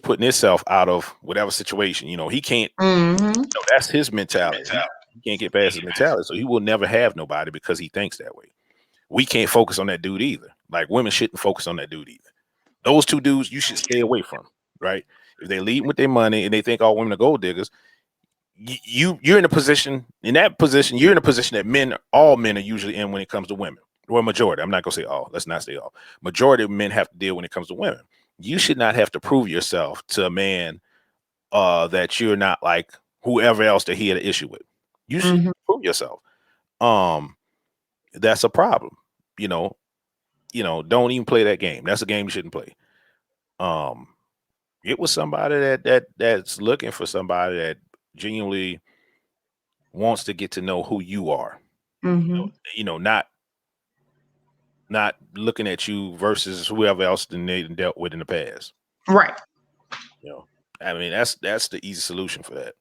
putting himself out of whatever situation. He can't. Mm-hmm. That's his mentality. He can't get past his mentality, so he will never have nobody because he thinks that way. We can't focus on that dude either. Like women shouldn't focus on that dude either. Those two dudes you should stay away from, right? If they lead with their money and they think all women are gold diggers, you're in that position you're in a position that all men are usually in when it comes to women. Well, majority. I'm not gonna say all. Let's not say all. Majority of men have to deal when it comes to women. You should not have to prove yourself to a man that you're not like whoever else that he had an issue with. You should Mm-hmm. prove yourself. Um, that's a problem. You know, don't even play that game. That's a game you shouldn't play. Um, get with somebody that's looking for somebody that genuinely wants to get to know who you are. Mm-hmm. Not looking at you versus whoever else that they dealt with in the past. Right. You know, I mean that's the easy solution for that.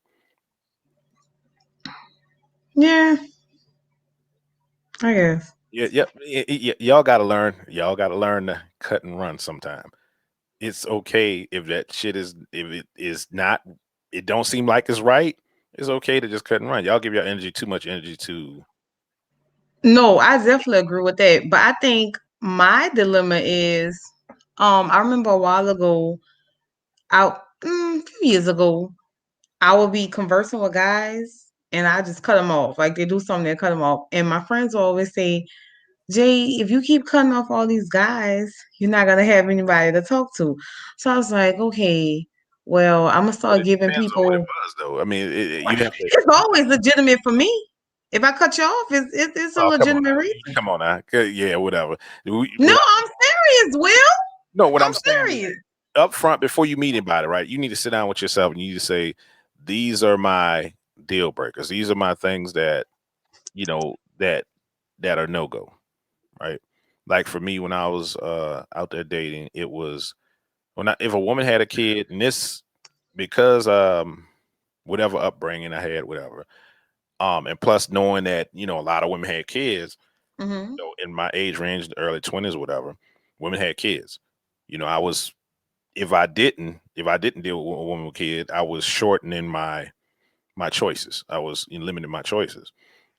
Yeah, I guess. Yeah, yep. Y'all got to learn. Y'all got to learn to cut and run. Sometime it's okay if that shit is if it is not. It don't seem like it's right. It's okay to just cut and run. Y'all give your energy too much energy to. No, I definitely agree with that. But I think my dilemma is, I remember a while ago, a few years ago, I would be conversing with guys and I just cut them off. Like they do something, they cut them off. And my friends will always say, Jay, if you keep cutting off all these guys, you're not gonna have anybody to talk to. So I was like, okay, well, I'm gonna But start it giving depends on what it people. was, though. I mean, you have to. It's always legitimate for me. If I cut you off, it's a Oh, come on legitimate now. reason. Come on now. Yeah, whatever. No, I'm serious, Will. No, what I'm I'm saying is serious. up front before you meet anybody, right? You need to sit down with yourself and you need to say, these are my deal breakers. These are my things that you know that that are no go, right? Like for me, when I was out there dating, it was if a woman had a kid, and this because whatever upbringing I had, whatever, and plus knowing that a lot of women had kids, Hmm. in my age range, the early 20s, whatever, women had kids. I was if I didn't deal with a woman with kids, I was shortening my choices. I was limiting my choices.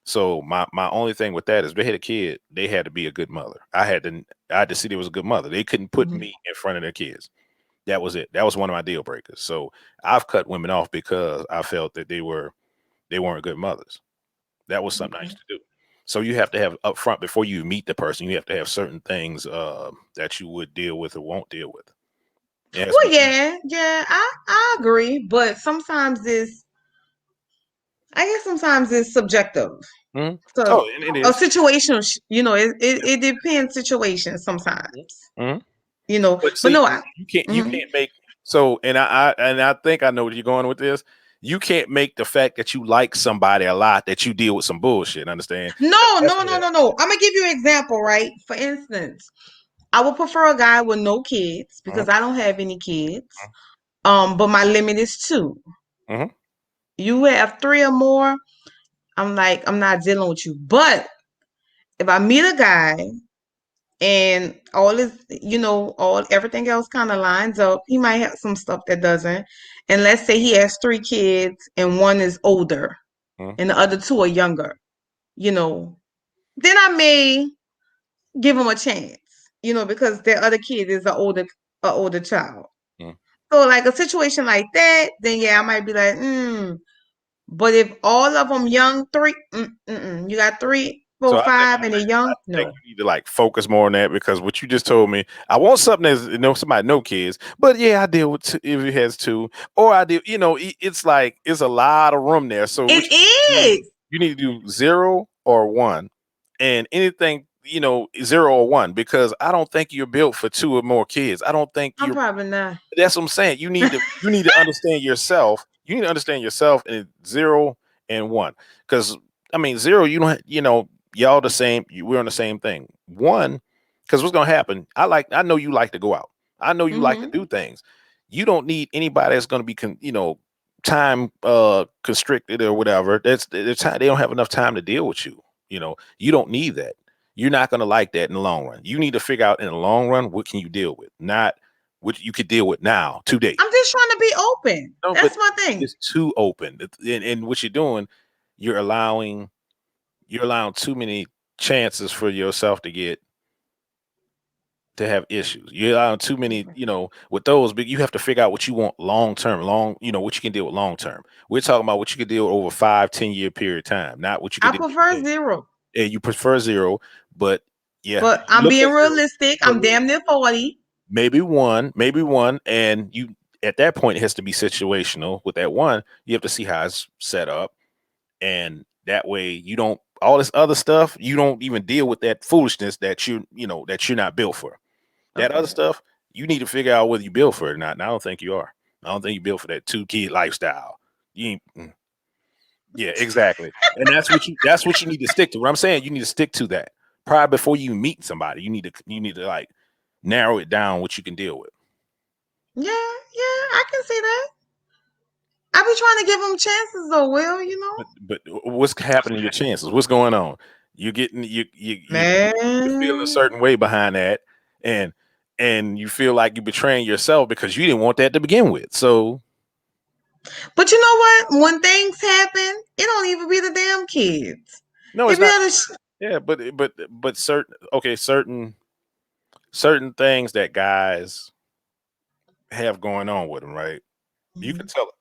So my only thing with that is if they had a kid, they had to be a good mother. I had to see there was a good mother. They couldn't put Hmm. me in front of their kids. That was it. That was one of my deal breakers. So I've cut women off because I felt that they weren't good mothers. That was something I Okay. used to do. So you have to have upfront before you meet the person. You have to have certain things that you would deal with or won't deal with. It has to Well, be easy. yeah, I agree, but I guess sometimes it's subjective. Mhm. So Oh, and it a is. situation, it depends situation sometimes. Mhm. you know. But But see, no, you mhm. can't make so, and I think I know where you're going with this. You can't make the fact that you like somebody a lot that you deal with some bullshit. Understand? 'Cause No, that's no, what no, happened. no, no. I'm gonna give you an example, right? For instance, I would prefer a guy with no kids Mhm, because I don't have any kids. But my limit is two. mhm, You have three or more, I'm like, I'm not dealing with you. But if I meet a guy and all is, all everything else kind of lines up, he might have some stuff that doesn't. And let's say he has three kids and one is older mhm. and the other two are younger, you know, then I may give him a chance, because their other kid is a older child. Mhm. So like a situation like that, then yeah, I might be like, mm. But if all of them young, three, you got three, So four, five, and a young, I think no. you need to like focus more on that because what you just told me, I want something that's somebody no kids, but yeah, I deal with two, if it has two, or I deal, it's like it's a lot of room there. So It what is. you need to do 0 or 1, and anything 0 or 1 because I don't think you're built for two or more kids. I don't think I'm you're. probably not. That's what I'm saying. You need to understand yourself. You need to understand yourself in 0 and 1. Because I mean, 0, you don't y'all the same, we're on the same thing. 1, because what's gonna happen? I know you like to go out. I know you like to Hmm. do things. You don't need anybody that's gonna be time constricted or whatever. Time they don't have enough time to deal with you. You don't need that. You're not gonna like that in the long run. You need to figure out in the long run what can you deal with, not what you could deal with now, today. I'm just trying to be open. No, but That's my thing. it's too open. And what you're doing, you're allowing you're allowing too many chances for yourself to have issues. You're allowing too many, Okay. with those, but you have to figure out what you want long term, what you can deal with long term. We're talking about what you can deal with over 5, 10 year period of time, not what you can I deal with prefer today. zero, And you prefer 0, but yeah, but you I'm look being at 0, realistic. but I'm damn near 40. maybe one, and you at that point it has to be situational. With that one, you have to see how it's set up, and that way you don't all this other stuff. You don't even deal with that foolishness that you're not built for. That other Okay. stuff you need to figure out whether you built for it or not. And I don't think you are. I don't think you built for that 2 kid lifestyle. You ain't. Yeah, exactly. And that's what you need to stick to. What I'm saying, you need to stick to that. Prior before you meet somebody, you need to like narrow it down what you can deal with. Yeah, yeah, I can see that. I be trying to give them chances though, But what's happening? Your chances? What's going on? You're getting you're feeling a Man. certain way behind that, and you feel like you're betraying yourself because you didn't want that to begin with. So But you know what? When things happen, it don't even be the damn kids. no, It it's be not. other Yeah, but certain things that guys have going on with them, right? You can Mhm. tell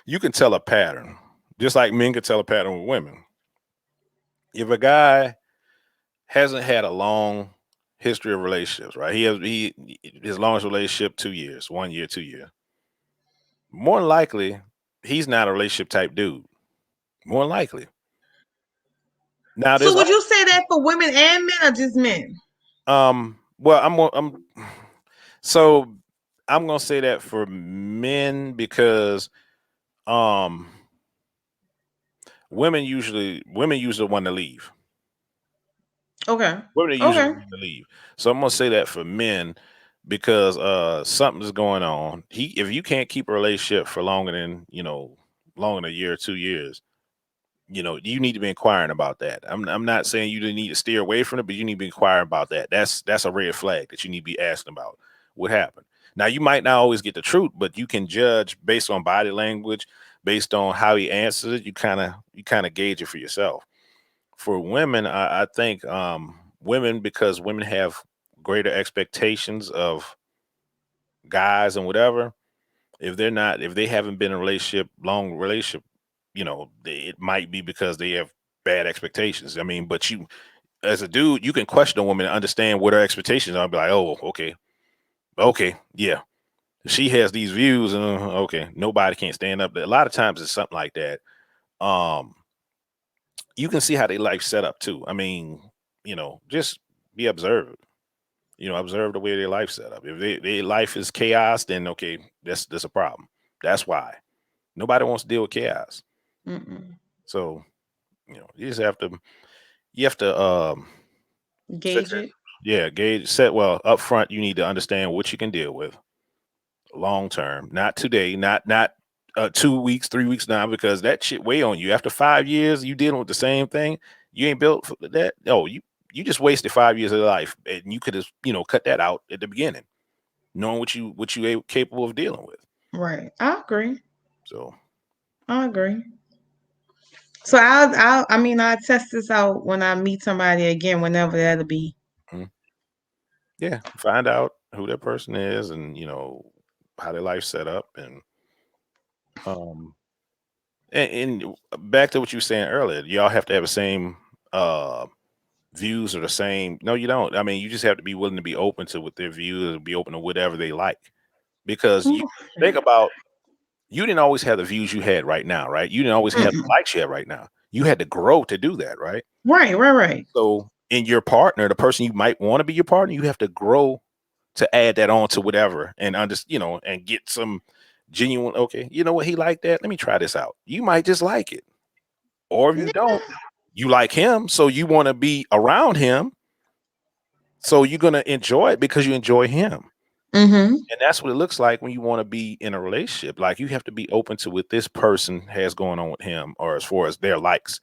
you can tell a pattern, just like men can tell a pattern with women. If a guy hasn't had a long history of relationships, right? His longest relationship 2 years, 1 year, 2 year. More than likely, he's not a relationship type dude. More than likely. Now So there's would all you say that for women and men or just men? well I'm so I'm gonna say that for men because um women usually want to leave. Okay. Women are usually Okay. want to leave. So I'm gonna say that for men because something's going on. If you can't keep a relationship for longer than a year or 2 years, you need to be inquiring about that. I'm not saying you need to steer away from it, but you need to be inquiring about that. That's a red flag that you need to be asking about what happened. Now you might not always get the truth, but you can judge based on body language, based on how he answers it. You kind of gauge it for yourself. For women, I think women, because women have greater expectations of guys and whatever. If they haven't been in a long relationship, it might be because they have bad expectations. I mean, but you, as a dude, you can question a woman and understand what her expectations are. Be like, oh, okay, okay, yeah, she has these views, and okay, nobody can't stand up. A lot of times it's something like that. Um, you can see how they life set up too. I mean, just be observant. Observe the way their life set up. If their life is chaos, then okay, that's a problem. That's why nobody wants to deal with chaos. Mm-mm. So you just you have to set Gauge that, it. yeah, gauge set well up front. You need to understand what you can deal with long term, not today, not 2 weeks, 3 weeks now, because that shit weigh on you. After 5 years, you dealing with the same thing. You ain't built for that. Oh, you just wasted 5 years of life, and you could have cut that out at the beginning, knowing what you capable of dealing with. Right. I agree. So I agree. So I test this out when I meet somebody again, whenever that'll be. mm, yeah, find out who that person is, and how their life set up, um and back to what you were saying earlier, y'all have to have the same uh views or the same. No, you don't. I mean, you just have to be willing to be open to what their views and be open to whatever they like. Because you think about, you didn't always have the views you had right now, right? You didn't always have the Mm-mm. likes you have right now. You had to grow to do that, right? Right, right, right. So in your partner, the person you might want to be your partner, you have to grow to add that on to whatever, and and get some genuine. Okay, you know what, he liked that. Let me try this out. You might just like it, or if you don't, you like him, so you want to be around him. So you're gonna enjoy it because you enjoy him. Mm-hmm. And that's what it looks like when you want to be in a relationship. Like, you have to be open to what this person has going on with him, or as far as their likes,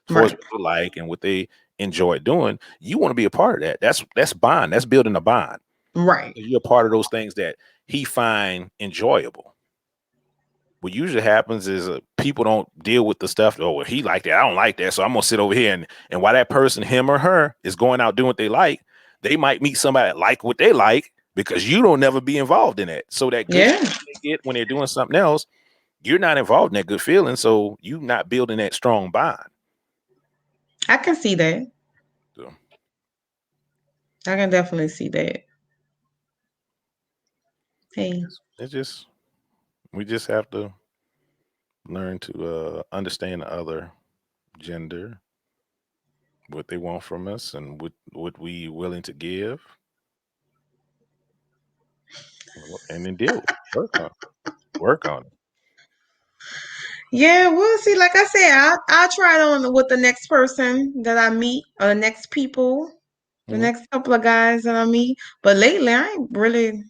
as far as Right, what they like and what they enjoy doing. You want to be a part of that. That's bond. That's building a bond. right. You're a part of those things that he find enjoyable. What usually happens is people don't deal with the stuff. Oh, well, he like that. I don't like that. So I'm gonna sit over here, and while that person, him or her, is going out doing what they like, they might meet somebody that like what they like, because you don't never be involved in it. So that good Yeah, feeling they get when they're doing something else, you're not involved in that good feeling. So you not building that strong bond. I can see that. So I can definitely see that. Hey. it's just we just have to learn to understand the other gender, what they want from us, and what we willing to give, and then deal with it. Work on it. Yeah, we'll see. Like I said, I'll try it on with the next person that I meet, or the next people, the Mhm. next couple of guys that I meet. But lately, I ain't really.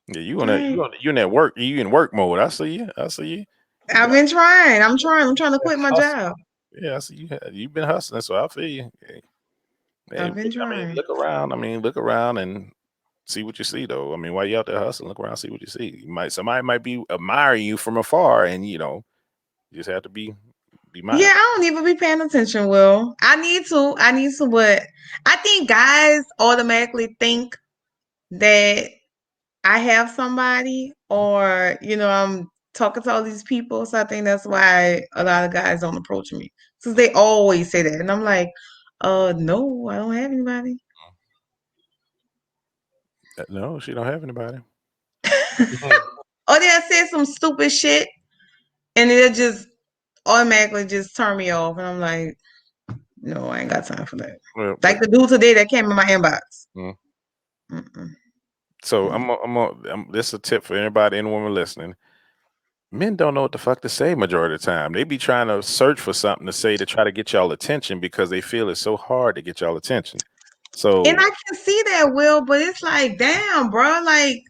Yeah, you on I that ain't, you in that work, you in work mode. I see you. I see you. You I've got been trying. I'm trying. I'm trying to that quit my hustle. job. Yeah, I see you. You've been hustling, so I feel you. Hey, I've been I mean, trying. look around. I mean, look around and see what you see, though. I mean, while you out there hustling, look around, see what you see. Somebody might be admiring you from afar, and you just have to be Yeah, mindful. I don't even be paying attention. Will I need to? I need to, but I think guys automatically think that I have somebody, or I'm talking to all these people. So I think that's why a lot of guys don't approach me, because they always say that, and I'm like, no, I don't have anybody. No, she don't have anybody. Or they'll say some stupid shit, and it'll just automatically just turn me off, and I'm like, no, I ain't got time for that. Well, but Like the dude today that came in my inbox. mm. Mm-mm. So this is a tip for anybody, any woman listening. Men don't know what the fuck to say majority of the time. They be trying to search for something to say to try to get y'all attention, because they feel it's so hard to get y'all attention. And So I can see that, Will, but it's like, damn, bro. Like,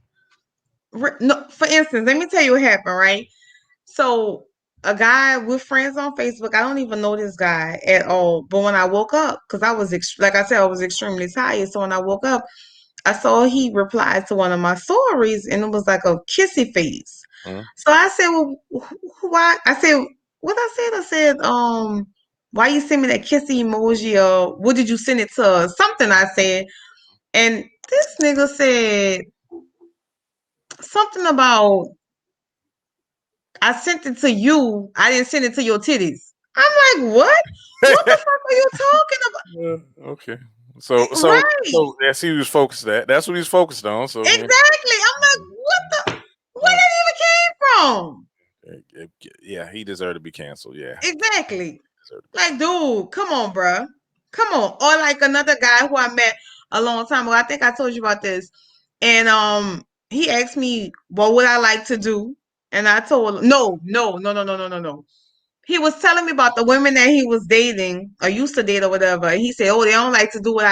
no, for instance, let me tell you what happened, right? So, a guy, we're friends on Facebook. I don't even know this guy at all. But when I woke up, because like I said, I was extremely tired. So, when I woke up, I saw he replied to one of my stories, and it was like a kissy face. mm, So I said, well, why? I said, what I said? I said, why you send me that kissy emoji, or what did you send it to? Something I said. And this nigga said something about, I sent it to you. I didn't send it to your titties. I'm like, what? What the fuck are you talking yeah, okay. So about? Right. that's who he was focused at. That's what he's focused on. So yeah, Exactly. I'm like, what the? Where uh, that even came from? yeah, he deserved to be canceled. Yeah, Exactly. deserved to be Like, dude, come on, bruh. Come on. Or like another guy who I met. a long time ago. I think I told you about this. And he asked me what would I like to do, and I told him no. He was telling me about the women that he was dating or used to date or whatever. And he said, "Oh, they don't like to do what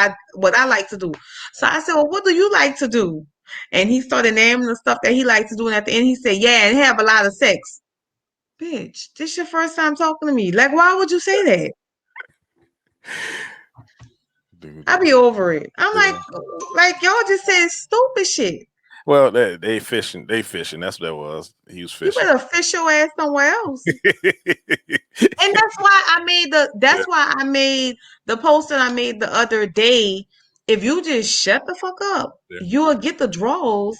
I like to do." So I said, "Well, what do you like to do?" And he started naming the stuff that he liked to do. And at the end, he said, "Yeah, and have a lot of sex." Bitch, this your first time talking to me. Like, why would you say that? Dude, I be over it. I'm yeah. like y'all just saying stupid shit. Well, they fishing. They fishing. That's what that was. He was You fishing. better fish your ass somewhere else. Yeah. And that's why I made the post that I made the other day. If you just shut the fuck up, you'll get the draws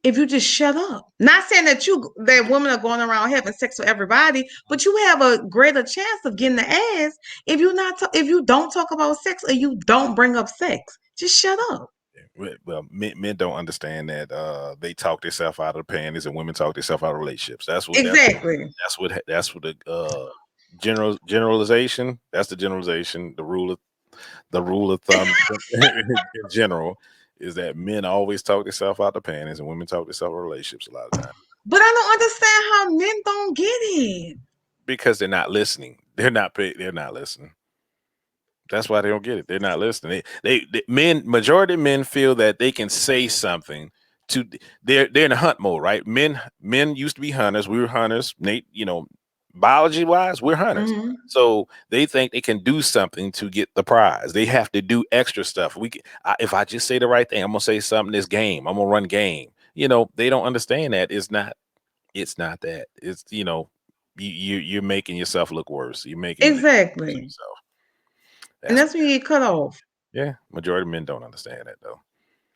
if you just shut up. Not saying that women are going around having sex with everybody, but you have a greater chance of getting the ass if you don't talk about sex or you don't bring up sex. Just shut up. Well, men don't understand that they talk themselves out of the panties and women talk themselves out of relationships. Exactly. That's what the generalization. That's the generalization. The rule of thumb in general is that men always talk themselves out the panties and women talk themselves out of relationships a lot of times But I don't understand how men don't get it. because they're not listening. They're not listening. That's why they don't get it. They're not listening. Men, majority of men feel that they can say something to they're in a hunt mode, right? Men used to be hunters. We were hunters. Nate, biology wise, we're hunters. Hmm. So they think they can do something to get the prize. They have to do extra stuff. If I just say the right thing, I'm gonna say something this game. I'm gonna run game. They don't understand that. It's not that. It's you're making yourself look worse. You're making it worse on Exactly. yourself. And That's that's when you get cut off. yeah, majority of men don't understand that though.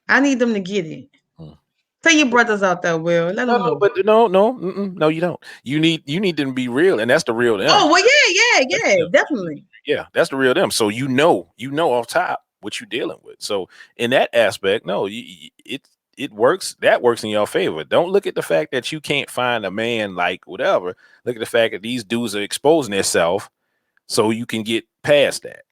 I need them to get it. Hmm. Tell your brothers out there, Will. Let No, them know. but no, you don't. You need them to be real, and that's the real them. Oh, well, yeah, Yeah, definitely. yeah, that's the real them. So you know off top what you're dealing with. So in that aspect, no, it works. That works in your favor. Don't look at the fact that you can't find a man like whatever. Look at the fact that these dudes are exposing themselves, so you can get past that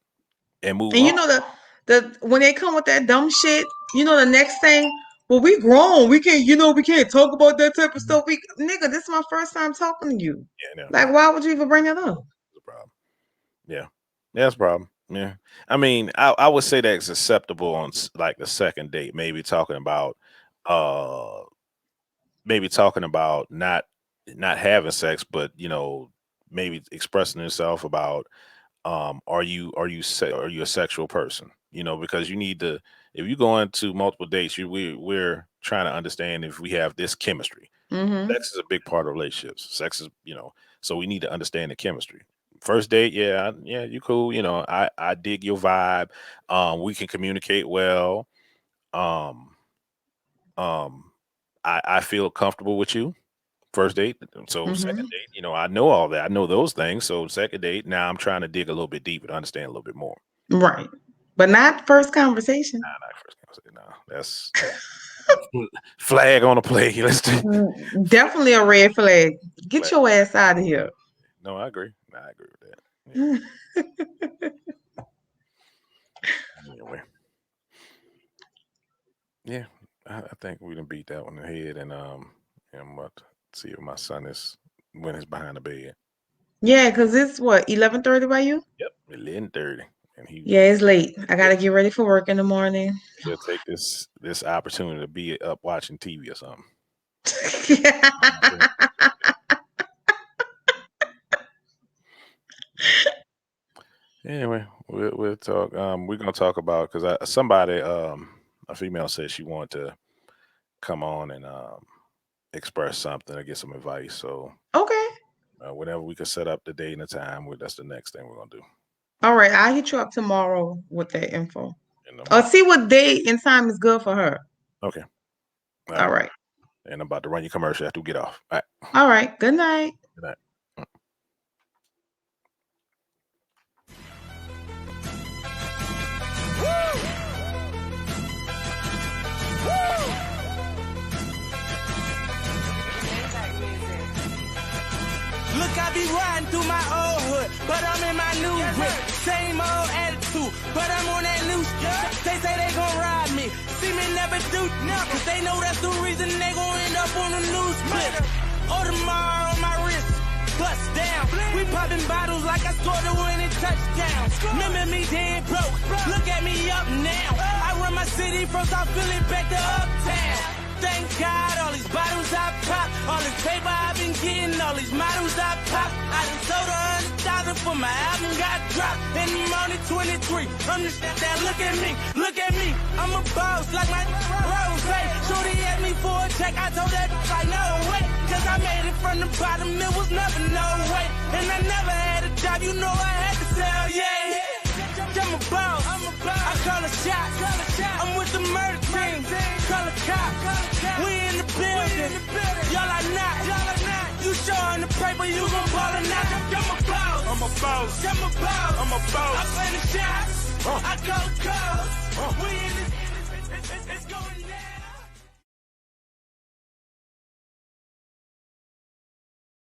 and move And on. you know the when they come with that dumb shit, the next thing, well, we grown. We can't talk about that type of Mhm. stuff. Nigga, this is my first time talking to you. Yeah, no, Like, why would you even bring that up? that's a problem. Yeah. Yeah, that's a problem. Yeah. I mean, I would say that it's acceptable on like the second date, uh maybe talking about not having sex, but maybe expressing yourself about are you a sexual person? Because you need to if you go into multiple dates, we're trying to understand if we have this chemistry. Mm-hmm. Sex is a big part of relationships. Sex is, so we need to understand the chemistry. First date, yeah, yeah, you cool. I dig your vibe. We can communicate well. Um, um, I feel comfortable with you. First date. So second Mm-hmm. date, I know all that. I know those things. So second date, now I'm trying to dig a little bit deeper to understand a little bit more. Right. But not first conversation. Nah, not first conversation. No, that's flag on the play. Let's do Definitely a red flag. Get flag. your ass out of here. No, I agree. I agree with that. Yeah. Mm. Anyway. Yeah, I think we done beat that one in the head, and I'm about to see if my son is when he's behind the bed. Yeah, because it's what, 11:30 by you? Yep, 11:30, and Yeah, it's late. I he'll, gotta get ready for work in the morning. he'll take this opportunity to be up watching TV or something. Anyway, we'll talk. We're gonna talk about because somebody a female said she wanted to come on and express something or get some advice. So Okay. whenever we can set up the date and the time, that's the next thing we're gonna do. All right. I'll hit you up tomorrow with that info. And I'm Or about see what day and time is good for her. okay, all All right. right. And I'm about to run your commercial after we get off. All right. All right. Good night. Good night. Look, I be riding through my old hood. but I'm in my new whip. Same old attitude, but I'm on that new shit. They say they gon' ride me, see me never do, cause they know that's the reason they gon' end up on the news clip. Audemars on my wrist, bust down. We popping bottles like I scored a winning touchdown. Remember me dead broke, look at me up now. I run my city from South Philly back to Uptown. Thank God, all these bottles I pop, all this paper I've been getting, all these models I pop. I done sold 100,000 for my album got dropped. And I'm only 23, I'm the shit that look at me. I'm a boss like my Rose. Shorty asked me for a check, I told that like no way. Cause I made it from the bottom, it was never no way. And I never had a job, you know I had to sell, yeah. I'm a boss, I call a shot. I'm with the murder team, call a cop. We in the building, y'all are not. You showing the paper, you gon' ball or not. I'm a boss, I'm a boss. I play the shots, I call calls. We in this